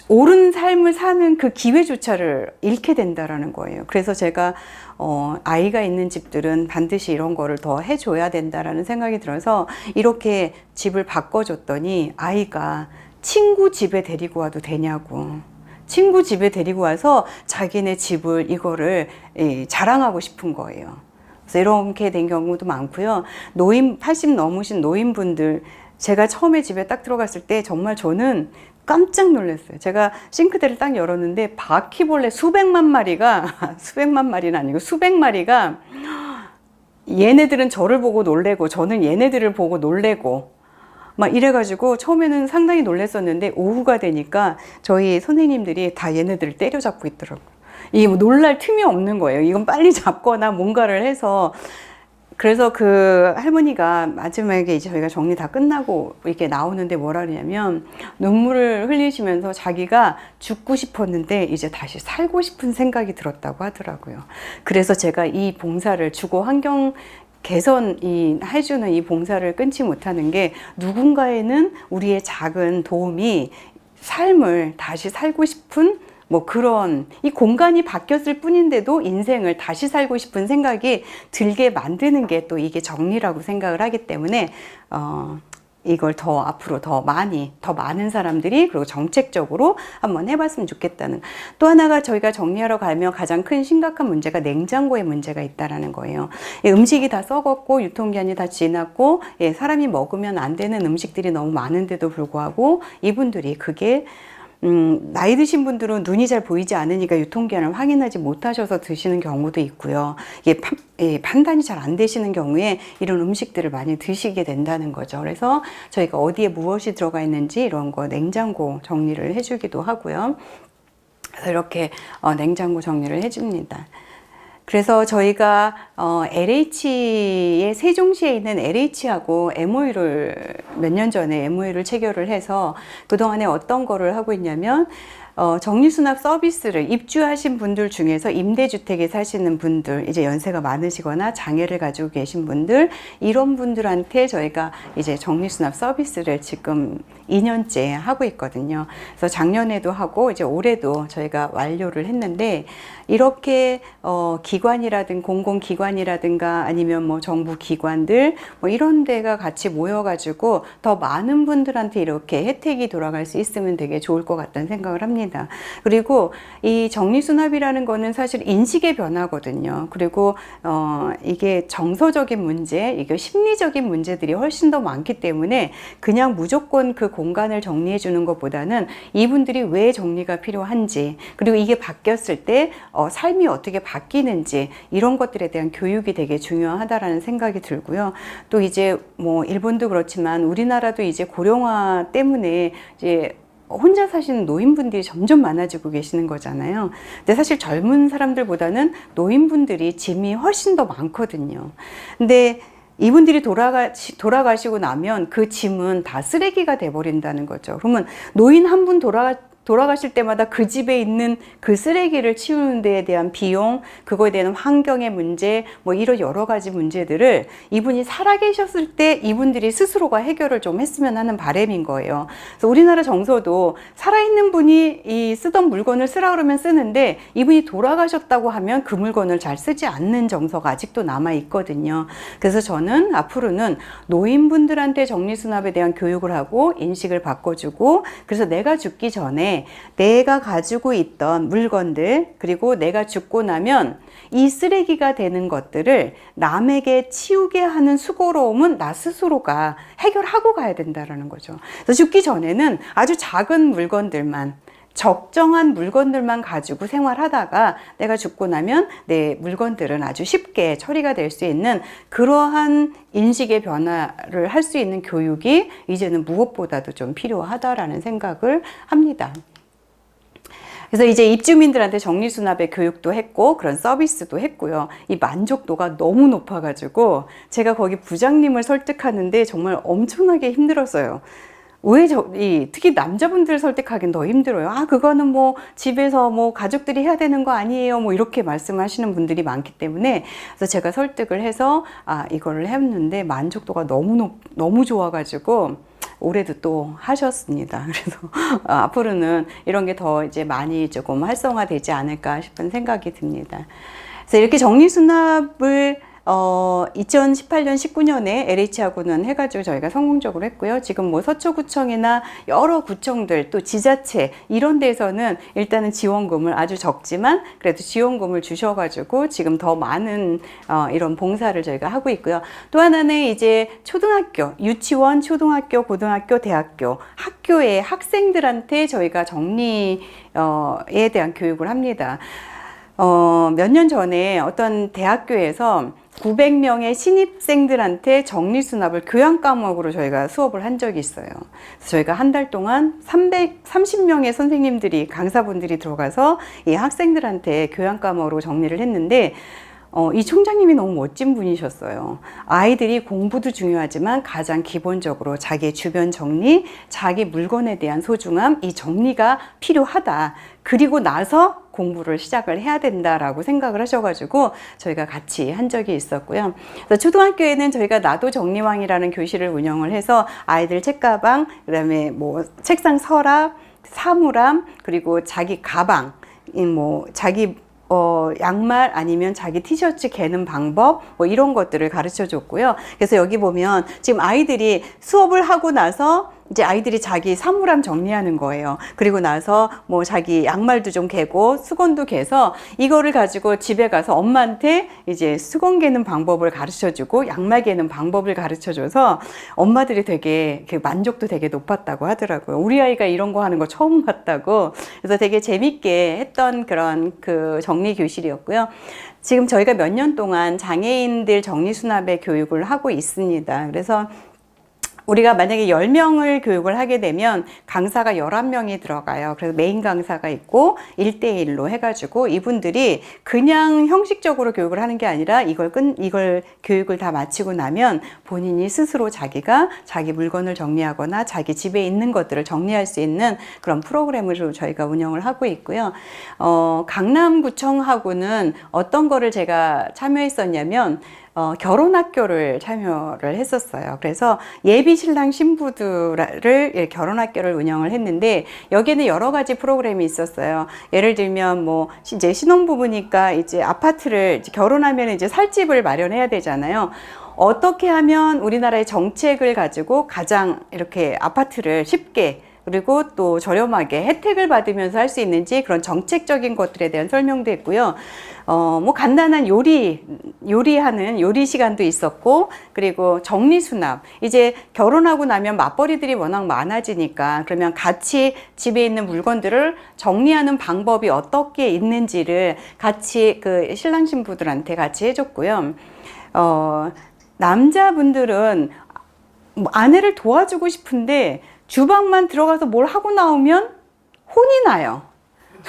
옳은 삶을 사는 그 기회조차를 잃게 된다라는 거예요. 그래서 제가 아이가 있는 집들은 반드시 이런 거를 더 해줘야 된다라는 생각이 들어서 이렇게 집을 바꿔줬더니 아이가 친구 집에 데리고 와도 되냐고, 친구 집에 데리고 와서 자기네 집을 이거를 자랑하고 싶은 거예요. 그래서 이렇게 된 경우도 많고요. 80 넘으신 노인분들, 제가 처음에 집에 딱 들어갔을 때 정말 저는 깜짝 놀랐어요. 제가 싱크대를 딱 열었는데 바퀴벌레 수백만 마리가 수백만 마리는 아니고 수백 마리가, 얘네들은 저를 보고 놀래고 저는 얘네들을 보고 놀래고 막 이래가지고 처음에는 상당히 놀랐었는데, 오후가 되니까 저희 선생님들이 다 얘네들을 때려잡고 있더라고요. 이게 뭐 놀랄 틈이 없는 거예요. 이건 빨리 잡거나 뭔가를 해서 그래서 그 할머니가 마지막에 이제 저희가 정리 다 끝나고 이렇게 나오는데 뭐라 그러냐면 눈물을 흘리시면서 자기가 죽고 싶었는데 이제 다시 살고 싶은 생각이 들었다고 하더라고요. 그래서 제가 이 봉사를 주거 환경 개선 해주는 이 봉사를 끊지 못하는 게 누군가에는 우리의 작은 도움이 삶을 다시 살고 싶은 뭐 그런 이 공간이 바뀌었을 뿐인데도 인생을 다시 살고 싶은 생각이 들게 만드는 게 또 이게 정리라고 생각을 하기 때문에 이걸 더 앞으로 더 많은 사람들이 그리고 정책적으로 한번 해봤으면 좋겠다는. 또 하나가 저희가 정리하러 가면 가장 큰 심각한 문제가 냉장고에 문제가 있다라는 거예요. 음식이 다 썩었고 유통기한이 다 지났고 사람이 먹으면 안 되는 음식들이 너무 많은데도 불구하고 이분들이 그게 나이 드신 분들은 눈이 잘 보이지 않으니까 유통기한을 확인하지 못하셔서 드시는 경우도 있고요. 이게 판단이 잘 안 되시는 경우에 이런 음식들을 많이 드시게 된다는 거죠. 그래서 저희가 어디에 무엇이 들어가 있는지 이런 거 냉장고 정리를 해주기도 하고요. 그래서 이렇게 냉장고 정리를 해줍니다. 그래서 저희가 LH의 세종시에 있는 LH하고 MOU를 몇 년 전에 MOU를 체결을 해서 그동안에 어떤 거를 하고 있냐면 정리수납 서비스를 입주하신 분들 중에서 임대주택에 사시는 분들, 이제 연세가 많으시거나 장애를 가지고 계신 분들, 이런 분들한테 저희가 이제 정리수납 서비스를 지금 2년째 하고 있거든요. 그래서 작년에도 하고 이제 올해도 저희가 완료를 했는데, 이렇게 기관이라든 공공기관이라든가 아니면 뭐 정부 기관들 뭐 이런 데가 같이 모여가지고 더 많은 분들한테 이렇게 혜택이 돌아갈 수 있으면 되게 좋을 것 같다는 생각을 합니다. 그리고 이 정리수납이라는 거는 사실 인식의 변화거든요. 그리고 이게 정서적인 문제, 이게 심리적인 문제들이 훨씬 더 많기 때문에 그냥 무조건 그 공간을 정리해 주는 것보다는 이분들이 왜 정리가 필요한지, 그리고 이게 바뀌었을 때 삶이 어떻게 바뀌는지, 이런 것들에 대한 교육이 되게 중요하다라는 생각이 들고요. 또 이제 뭐 일본도 그렇지만 우리나라도 이제 고령화 때문에 이제 혼자 사시는 노인분들이 점점 많아지고 계시는 거잖아요. 근데 사실 젊은 사람들보다는 노인분들이 짐이 훨씬 더 많거든요. 근데 이분들이 돌아가시고 나면 그 짐은 다 쓰레기가 돼버린다는 거죠. 그러면 노인 한 분 돌아가실 때마다 그 집에 있는 그 쓰레기를 치우는 데에 대한 비용, 그거에 대한 환경의 문제, 뭐 이런 여러 가지 문제들을 이분이 살아계셨을 때 이분들이 스스로가 해결을 좀 했으면 하는 바람인 거예요. 그래서 우리나라 정서도 살아있는 분이 이 쓰던 물건을 쓰라 그러면 쓰는데, 이분이 돌아가셨다고 하면 그 물건을 잘 쓰지 않는 정서가 아직도 남아 있거든요. 그래서 저는 앞으로는 노인분들한테 정리수납에 대한 교육을 하고 인식을 바꿔주고, 그래서 내가 죽기 전에 내가 가지고 있던 물건들, 그리고 내가 죽고 나면 이 쓰레기가 되는 것들을 남에게 치우게 하는 수고로움은 나 스스로가 해결하고 가야 된다는 거죠. 그래서 죽기 전에는 아주 작은 물건들만, 적정한 물건들만 가지고 생활하다가 내가 죽고 나면 내 물건들은 아주 쉽게 처리가 될 수 있는 그러한 인식의 변화를 할 수 있는 교육이 이제는 무엇보다도 좀 필요하다라는 생각을 합니다. 그래서 이제 입주민들한테 정리수납의 교육도 했고 그런 서비스도 했고요. 이 만족도가 너무 높아가지고 제가 거기 부장님을 설득하는데 정말 엄청나게 힘들었어요. 특히 남자분들 설득하기는 더 힘들어요. 그거는 뭐 집에서 뭐 가족들이 해야 되는 거 아니에요. 뭐 이렇게 말씀하시는 분들이 많기 때문에, 그래서 제가 설득을 해서 이거를 했는데 만족도가 너무 좋아가지고 올해도 또 하셨습니다. 그래서 앞으로는 이런 게 더 이제 많이 조금 활성화되지 않을까 싶은 생각이 듭니다. 그래서 이렇게 정리수납을 2018년, 19년에 LH하고는 해가지고 저희가 성공적으로 했고요. 지금 뭐 서초구청이나 여러 구청들, 또 지자체 이런 데서는 일단은 지원금을 아주 적지만 그래도 지원금을 주셔가지고 지금 더 많은 이런 봉사를 저희가 하고 있고요. 또 하나는 이제 초등학교, 유치원, 초등학교, 고등학교, 대학교, 학교의 학생들한테 저희가 정리에 대한 교육을 합니다. 몇 년 전에 어떤 대학교에서 900명의 신입생들한테 정리수납을 교양 과목으로 저희가 수업을 한 적이 있어요. 그래서 저희가 한 달 동안 330명의 선생님들이, 강사분들이 들어가서 이 학생들한테 교양 과목으로 정리를 했는데, 이 총장님이 너무 멋진 분이셨어요. 아이들이 공부도 중요하지만 가장 기본적으로 자기의 주변 정리, 자기 물건에 대한 소중함, 이 정리가 필요하다. 그리고 나서 공부를 시작을 해야 된다라고 생각을 하셔가지고 저희가 같이 한 적이 있었고요. 그래서 초등학교에는 저희가 나도 정리왕이라는 교실을 운영을 해서 아이들 책가방, 그다음에 뭐 책상 서랍, 사물함, 그리고 자기 가방, 뭐 자기 양말 아니면 자기 티셔츠 개는 방법 뭐 이런 것들을 가르쳐 줬고요. 그래서 여기 보면 지금 아이들이 수업을 하고 나서 이제 아이들이 자기 사물함 정리하는 거예요. 그리고 나서 뭐 자기 양말도 좀 개고 수건도 개서 이거를 가지고 집에 가서 엄마한테 이제 수건 개는 방법을 가르쳐 주고 양말 개는 방법을 가르쳐 줘서 엄마들이 되게 만족도 되게 높았다고 하더라고요. 우리 아이가 이런 거 하는 거 처음 봤다고. 그래서 되게 재밌게 했던 그런 그 정리 교실이었고요. 지금 저희가 몇 년 동안 장애인들 정리수납의 교육을 하고 있습니다. 그래서 우리가 만약에 10명을 교육을 하게 되면 강사가 11명이 들어가요. 그래서 메인 강사가 있고 1대1로 해가지고 이분들이 그냥 형식적으로 교육을 하는 게 아니라 이걸 교육을 다 마치고 나면 본인이 스스로 자기가 자기 물건을 정리하거나 자기 집에 있는 것들을 정리할 수 있는 그런 프로그램을 저희가 운영을 하고 있고요. 강남구청하고는 어떤 거를 제가 참여했었냐면 결혼학교를 참여를 했었어요. 그래서 예비 신랑 신부들을 결혼학교를 운영을 했는데 여기에는 여러 가지 프로그램이 있었어요. 예를 들면 뭐 이제 신혼부부니까 이제 아파트를 이제 결혼하면 이제 살 집을 마련해야 되잖아요. 어떻게 하면 우리나라의 정책을 가지고 가장 이렇게 아파트를 쉽게 그리고 또 저렴하게 혜택을 받으면서 할 수 있는지 그런 정책적인 것들에 대한 설명도 했고요. 뭐 간단한 요리하는 요리 시간도 있었고, 그리고 정리수납. 이제 결혼하고 나면 맞벌이들이 워낙 많아지니까 그러면 같이 집에 있는 물건들을 정리하는 방법이 어떻게 있는지를 같이 그 신랑 신부들한테 같이 해줬고요. 남자분들은 아내를 도와주고 싶은데 주방만 들어가서 뭘 하고 나오면 혼이 나요.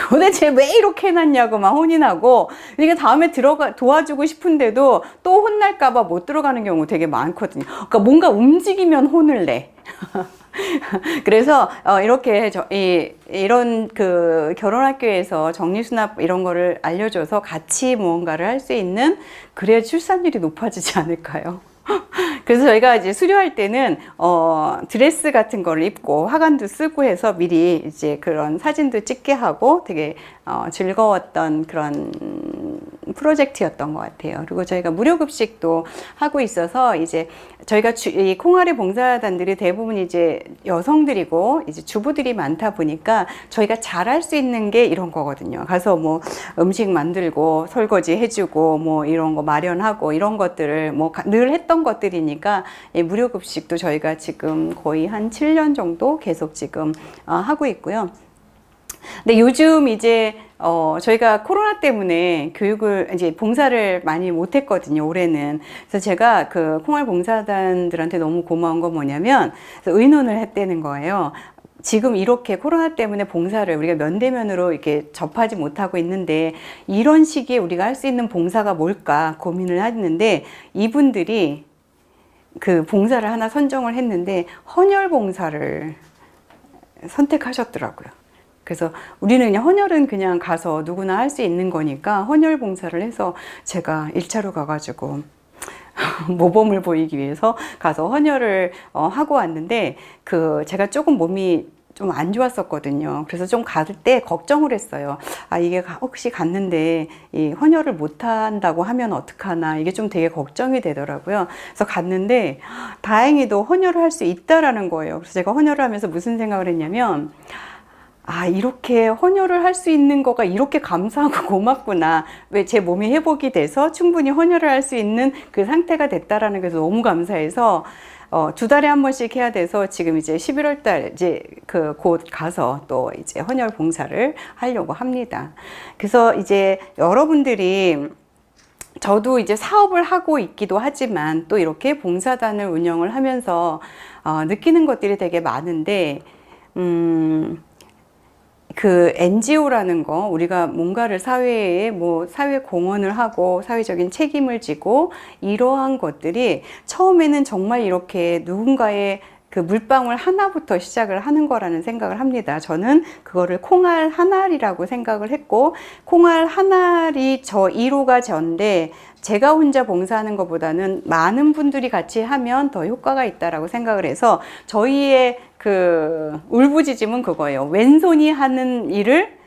도대체 왜 이렇게 해놨냐고 막 혼이 나고, 그러니까 다음에 도와주고 싶은데도 또 혼날까봐 못 들어가는 경우 되게 많거든요. 그러니까 뭔가 움직이면 혼을 내. 그래서 이렇게 이런 그 결혼학교에서 정리수납 이런 거를 알려줘서 같이 무언가를 할 수 있는, 그래야 출산율이 높아지지 않을까요? 그래서 저희가 이제 수료할 때는 드레스 같은 거를 입고 화관도 쓰고 해서 미리 이제 그런 사진도 찍게 하고 되게 즐거웠던 그런 프로젝트였던 것 같아요. 그리고 저희가 무료 급식도 하고 있어서 이제 저희가 이 콩아리 봉사단들이 대부분 이제 여성들이고 이제 주부들이 많다 보니까 저희가 잘할 수 있는 게 이런 거거든요. 가서 뭐 음식 만들고 설거지 해주고 뭐 이런 거 마련하고 이런 것들을 뭐 늘 했던 것들이니까 무료 급식도 저희가 지금 거의 한 7년 정도 계속 지금 하고 있고요. 근데 요즘 이제 저희가 코로나 때문에 교육을 이제 봉사를 많이 못 했거든요, 올해는. 그래서 제가 그 콩알 봉사단들한테 너무 고마운 건 뭐냐면 의논을 했다는 거예요. 지금 이렇게 코로나 때문에 봉사를 우리가 면대면으로 이렇게 접하지 못하고 있는데 이런 시기에 우리가 할 수 있는 봉사가 뭘까 고민을 했는데 이분들이 그 봉사를 하나 선정을 했는데 헌혈 봉사를 선택하셨더라고요. 그래서 우리는 그냥 헌혈은 그냥 가서 누구나 할 수 있는 거니까 헌혈 봉사를 해서 제가 1차로 가가지고 모범을 보이기 위해서 가서 헌혈을 하고 왔는데 제가 조금 몸이 좀 안 좋았었거든요. 그래서 좀 갈 때 걱정을 했어요. 아, 이게 혹시 갔는데 이 헌혈을 못 한다고 하면 어떡하나, 이게 좀 되게 걱정이 되더라고요. 그래서 갔는데 다행히도 헌혈을 할 수 있다라는 거예요. 그래서 제가 헌혈을 하면서 무슨 생각을 했냐면, 아, 이렇게 헌혈을 할 수 있는 거가 이렇게 감사하고 고맙구나. 왜 제 몸이 회복이 돼서 충분히 헌혈을 할 수 있는 그 상태가 됐다라는 게 너무 감사해서 2달에 한 번씩 해야 돼서 지금 이제 11월 달 이제 곧 가서 또 이제 헌혈 봉사를 하려고 합니다. 그래서 이제 여러분들이, 저도 이제 사업을 하고 있기도 하지만 또 이렇게 봉사단을 운영을 하면서 느끼는 것들이 되게 많은데, 그 NGO라는 거, 우리가 뭔가를 사회에 뭐 사회 공헌을 하고 사회적인 책임을 지고 이러한 것들이 처음에는 정말 이렇게 누군가의 그 물방울 하나부터 시작을 하는 거라는 생각을 합니다. 저는 그거를 콩알 한 알이라고 생각을 했고, 콩알 한 알이 저 1호가 전데 제가 혼자 봉사하는 것보다는 많은 분들이 같이 하면 더 효과가 있다라고 생각을 해서 저희의 그 울부짖음은 그거예요. 왼손이 하는 일을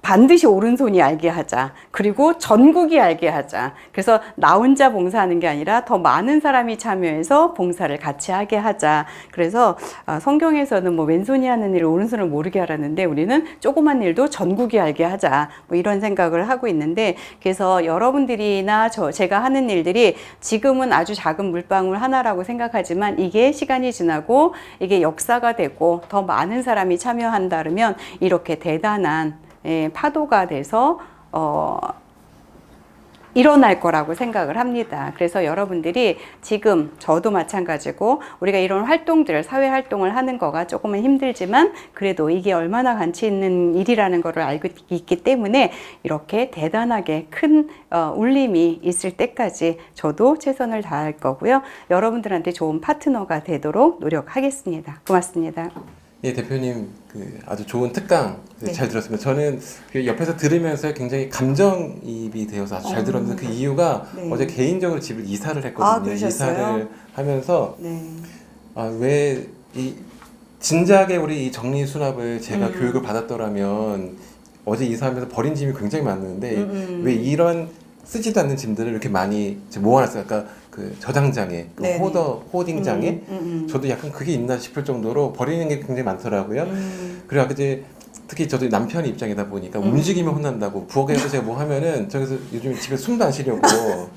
반드시 오른손이 알게 하자. 그리고 전국이 알게 하자. 그래서 나 혼자 봉사하는 게 아니라 더 많은 사람이 참여해서 봉사를 같이 하게 하자. 그래서 성경에서는 뭐 왼손이 하는 일을 오른손을 모르게 하라는데 우리는 조그만 일도 전국이 알게 하자. 뭐 이런 생각을 하고 있는데, 그래서 여러분들이나 제가 하는 일들이 지금은 아주 작은 물방울 하나라고 생각하지만 이게 시간이 지나고 이게 역사가 되고 더 많은 사람이 참여한다면 이렇게 대단한 파도가 돼서 일어날 거라고 생각을 합니다. 그래서 여러분들이 지금 저도 마찬가지고 우리가 이런 활동들, 사회 활동을 하는 거가 조금은 힘들지만 그래도 이게 얼마나 가치 있는 일이라는 거를 알고 있기 때문에 이렇게 대단하게 큰 울림이 있을 때까지 저도 최선을 다할 거고요. 여러분들한테 좋은 파트너가 되도록 노력하겠습니다. 고맙습니다. 예, 대표님 그 아주 좋은 특강 네. 잘 들었습니다. 저는 그 옆에서 들으면서 굉장히 감정이입이 되어서 아주 잘 들었는데 그 이유가 네. 어제 개인적으로 집을 이사를 아, 했거든요. 그러셨어요? 이사를 하면서 네. 왜 이 진작에 우리 이 정리수납을 제가 교육을 받았더라면 어제 이사하면서 버린 짐이 굉장히 많았는데 왜 이런 쓰지도 않는 짐들을 이렇게 많이 모아놨어요. 아까 그 저장장에, 그 네네. 호딩장에 저도 약간 그게 있나 싶을 정도로 버리는 게 굉장히 많더라고요. 그리고 아까 이제 특히 저도 남편의 입장이다 보니까 움직이면 혼난다고 부엌에서 제가 뭐 하면은 저기서 요즘 집에 숨도 안 쉬려고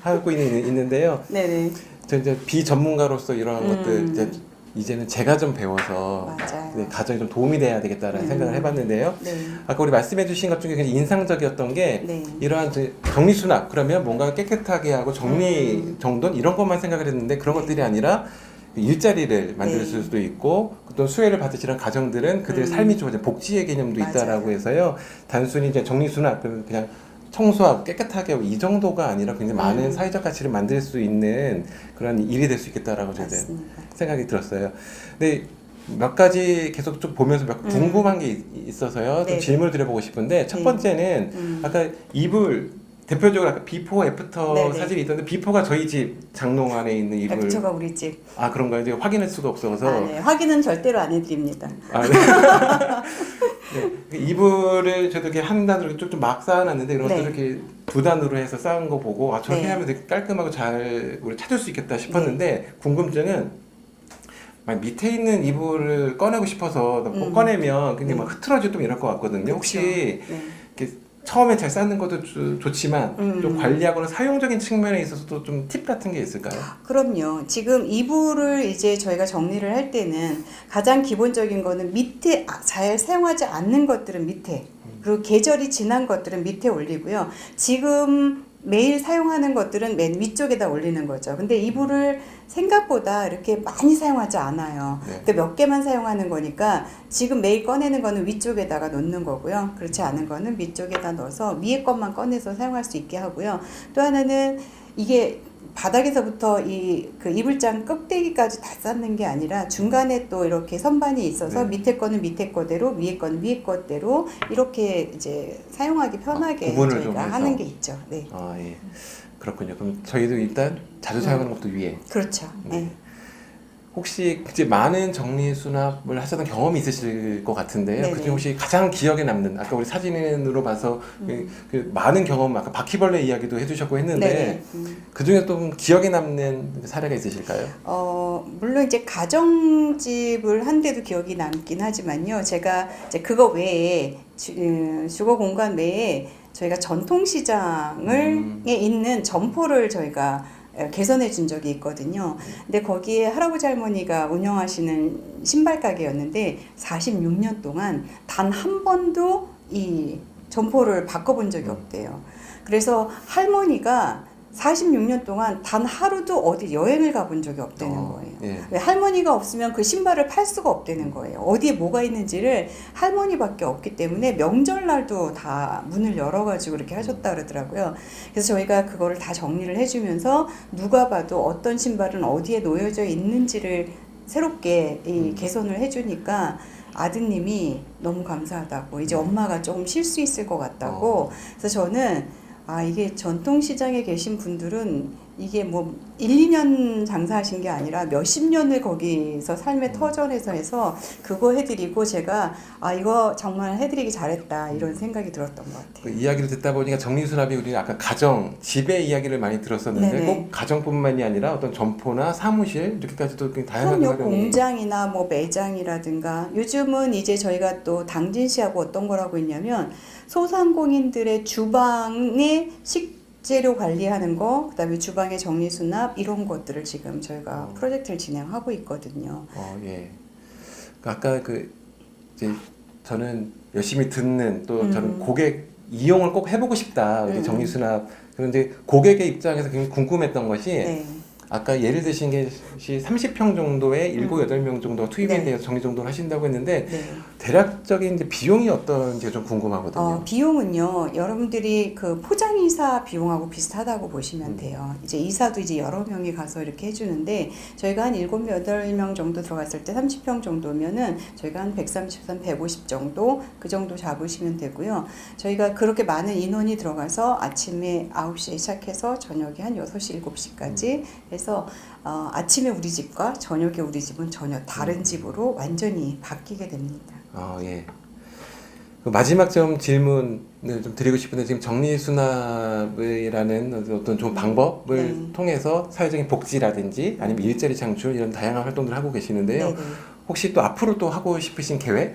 하고 있는데요. 네네. 저 이제 비전문가로서 이러한 것들 이제는 제가 좀 배워서 맞아요. 가정에 좀 도움이 돼야 되겠다라는 생각을 해봤는데요. 네. 아까 우리 말씀해주신 것 중에 굉장히 인상적이었던 게 네. 이러한 정리수납, 그러면 뭔가 깨끗하게 하고 정리 정돈 이런 것만 생각을 했는데 그런 것들이 아니라 일자리를 만들 네. 수도 있고 또 수혜를 받으시는 가정들은 그들의 삶이 좋아져 복지의 개념도 맞아요. 있다라고 해서요. 단순히 이제 정리수납 그냥 청소하고 깨끗하게 하고 이 정도가 아니라 굉장히 많은 사회적 가치를 만들 수 있는 그런 일이 될 수 있겠다라고 저는 생각이 들었어요. 근데 몇 가지 계속 좀 보면서 몇 궁금한 게 있어서요. 좀 네. 질문을 드려보고 싶은데 첫 번째는 아까 이불 대표적으로 아까 비포 애프터 네네. 사진이 있던데 비포가 저희 집 장롱 안에 있는 이불. 애프터가 우리 집. 아 그런가요? 제가 확인할 수가 없어서. 네. 확인은 절대로 안 해드립니다. 네. 네. 이불을 저도 이렇게 한 단으로 좀 막 쌓아놨는데 이런 것들 네. 이렇게 두 단으로 해서 쌓은 거 보고 저렇게 네. 하면 되게 깔끔하고 잘 우리 찾을 수 있겠다 싶었는데 궁금증은 밑에 있는 이불을 꺼내고 싶어서 못 꺼내면 굉장히 막 흐트러지고 좀 이럴 것 같거든요. 그렇죠. 혹시 네. 이렇게 처음에 잘 쌓는 것도 좋지만 좀 관리하거나 사용적인 측면에 있어서도 좀 팁 같은 게 있을까요? 그럼요. 지금 이불을 이제 저희가 정리를 할 때는 가장 기본적인 거는 밑에 잘 사용하지 않는 것들은 밑에, 그리고 계절이 지난 것들은 밑에 올리고요. 지금 매일 사용하는 것들은 맨 위쪽에다 올리는 거죠. 근데 이불을 생각보다 이렇게 많이 사용하지 않아요. 네. 그러니까 몇 개만 사용하는 거니까 지금 매일 꺼내는 거는 위쪽에다가 놓는 거고요. 그렇지 않은 거는 밑쪽에다 넣어서 위에 것만 꺼내서 사용할 수 있게 하고요. 또 하나는 이게 바닥에서부터 그 이불장 껍데기까지 다 쌓는 게 아니라 중간에 또 이렇게 선반이 있어서 네. 밑에 거는 밑에 거대로 위에 거는 위에 거대로 이렇게 이제 사용하기 편하게 구분을 좀 저희가 해서. 하는 게 있죠. 네. 아 예. 그렇군요. 그럼 저희도 일단 자주 사용하는 것도 위에. 그렇죠. 네. 네. 혹시 이제 많은 정리 수납을 하셨던 경험이 있으실 것 같은데요. 네네. 그중에 혹시 가장 기억에 남는 아까 우리 사진으로 봐서 그 많은 경험 아까 바퀴벌레 이야기도 해주셨고 했는데 네네. 그 중에 또 기억에 남는 사례가 있으실까요? 물론 이제 가정집을 한 데도 기억이 남긴 하지만요. 제가 이제 그거 외에 주거 공간 외에 저희가 전통시장에 있는 점포를 저희가 개선해 준 적이 있거든요. 근데 거기에 할아버지 할머니가 운영하시는 신발 가게였는데 46년 동안 단 한 번도 이 점포를 바꿔본 적이 없대요. 그래서 할머니가 46년 동안 단 하루도 어디 여행을 가본 적이 없다는 거예요. 예. 왜 할머니가 없으면 그 신발을 팔 수가 없다는 거예요. 어디에 뭐가 있는지를 할머니밖에 없기 때문에 명절날도 다 문을 열어가지고 이렇게 하셨다 그러더라고요. 그래서 저희가 그거를 다 정리를 해주면서 누가 봐도 어떤 신발은 어디에 놓여져 있는지를 새롭게 이 개선을 해주니까 아드님이 너무 감사하다고, 이제 엄마가 조금 쉴 수 있을 것 같다고. 그래서 저는 이게 전통시장에 계신 분들은 이게 뭐 1, 2년 장사하신 게 아니라 몇십 년을 거기서 삶의 터전에서 해서 그거 해드리고, 제가 이거 정말 해드리기 잘했다 이런 생각이 들었던 것 같아요. 그 이야기를 듣다 보니까 정리수납이 우리 아까 가정, 집의 이야기를 많이 들었었는데 네네. 꼭 가정뿐만이 아니라 어떤 점포나 사무실 이렇게까지도 굉장히 다양한 그럼요. 활용이. 공장이나 뭐 매장이라든가, 요즘은 이제 저희가 또 당진시하고 어떤 걸 하고 있냐면 소상공인들의 주방의 식재료 관리하는 거, 그다음에 주방의 정리수납 이런 것들을 지금 저희가 프로젝트를 진행하고 있거든요. 예. 아까 이제 저는 열심히 듣는, 또 저는 고객 이용을 꼭 해보고 싶다. 이렇게 정리수납. 그런데 고객의 입장에서 굉장히 궁금했던 것이, 네. 아까 예를 드신 게 30평 정도에 7, 8명 정도가 투입이 네. 돼서 정리 정도를 하신다고 했는데, 네. 대략적인 이제 비용이 어떤지 좀 궁금하거든요. 비용은요, 여러분들이 그 포장이사 비용하고 비슷하다고 보시면 돼요. 이제 이사도 이제 여러 명이 가서 이렇게 해주는데, 저희가 한 7, 8명 정도 들어갔을 때 30평 정도면은 저희가 한 130, 150 정도, 그 정도 잡으시면 되고요. 저희가 그렇게 많은 인원이 들어가서 아침에 9시에 시작해서 저녁에 한 6시, 7시까지 해서 아침에 우리 집과 저녁에 우리 집은 전혀 다른 집으로 완전히 바뀌게 됩니다. 예. 그 마지막 좀 질문을 좀 드리고 싶은데, 지금 정리수납이라는 어떤 좋은 방법을 통해서 사회적인 복지라든지 아니면 일자리 창출 이런 다양한 활동들을 하고 계시는데요. 네네. 혹시 또 앞으로 또 하고 싶으신 계획이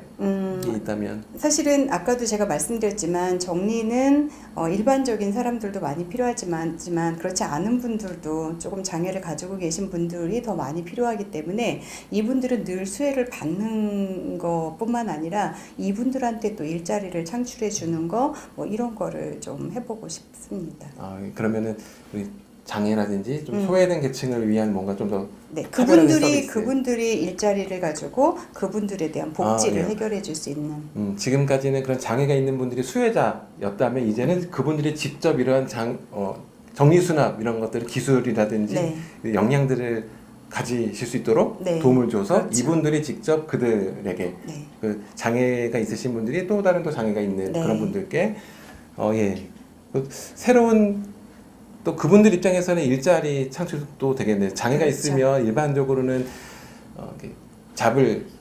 있다면? 사실은 아까도 제가 말씀드렸지만 정리는 일반적인 사람들도 많이 필요하지만 그렇지 않은 분들도, 조금 장애를 가지고 계신 분들이 더 많이 필요하기 때문에 이분들은 늘 수혜를 받는 것뿐만 아니라 이분들한테 또 일자리를 창출해 주는 거, 뭐 이런 거를 좀 해보고 싶습니다. 그러면은 우리 장애라든지 좀 소외된 계층을 위한 뭔가 좀 더 네, 차별화된 서비스. 그분들이 일자리를 가지고 그분들에 대한 복지를 예. 해결해 줄 수 있는. 지금까지는 그런 장애가 있는 분들이 수혜자였다면, 이제는 그분들이 직접 이러한 정리수납 이런 것들을 기술이라든지 네. 역량들을 가지실 수 있도록 네. 도움을 줘서 그렇죠. 이분들이 직접 그들에게 네. 그 장애가 있으신 분들이 또 다른 또 장애가 있는 네. 그런 분들께 새로운, 또 그분들 입장에서는 일자리 창출도 되겠네요. 장애가 그렇죠. 있으면 일반적으로는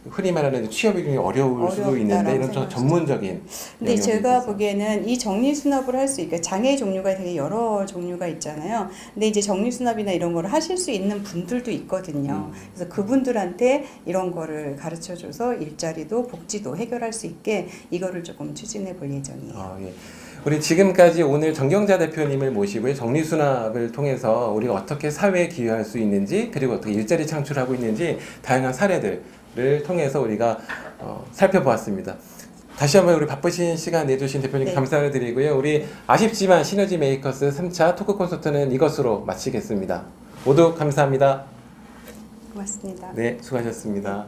흔히 말하는 취업이 굉장히 어려울 수도 있는데, 이런 좀 전문적인. 근데 제가 보기에는 이 정리수납을 할 수 있게, 장애 종류가 되게 여러 종류가 있잖아요. 근데 이제 정리수납이나 이런 거를 하실 수 있는 분들도 있거든요. 그래서 그분들한테 이런 거를 가르쳐 줘서 일자리도 복지도 해결할 수 있게 이거를 조금 추진해 볼 예정이에요. 예. 우리 지금까지 오늘 정경자 대표님을 모시고요. 정리수납을 통해서 우리가 어떻게 사회에 기여할 수 있는지, 그리고 어떻게 일자리 창출하고 있는지 다양한 사례들을 통해서 우리가 살펴보았습니다. 다시 한번 우리 바쁘신 시간 내주신 대표님께 네. 감사를 드리고요. 우리 아쉽지만 시너지 메이커스 3차 토크 콘서트는 이것으로 마치겠습니다. 모두 감사합니다. 고맙습니다. 네, 수고하셨습니다.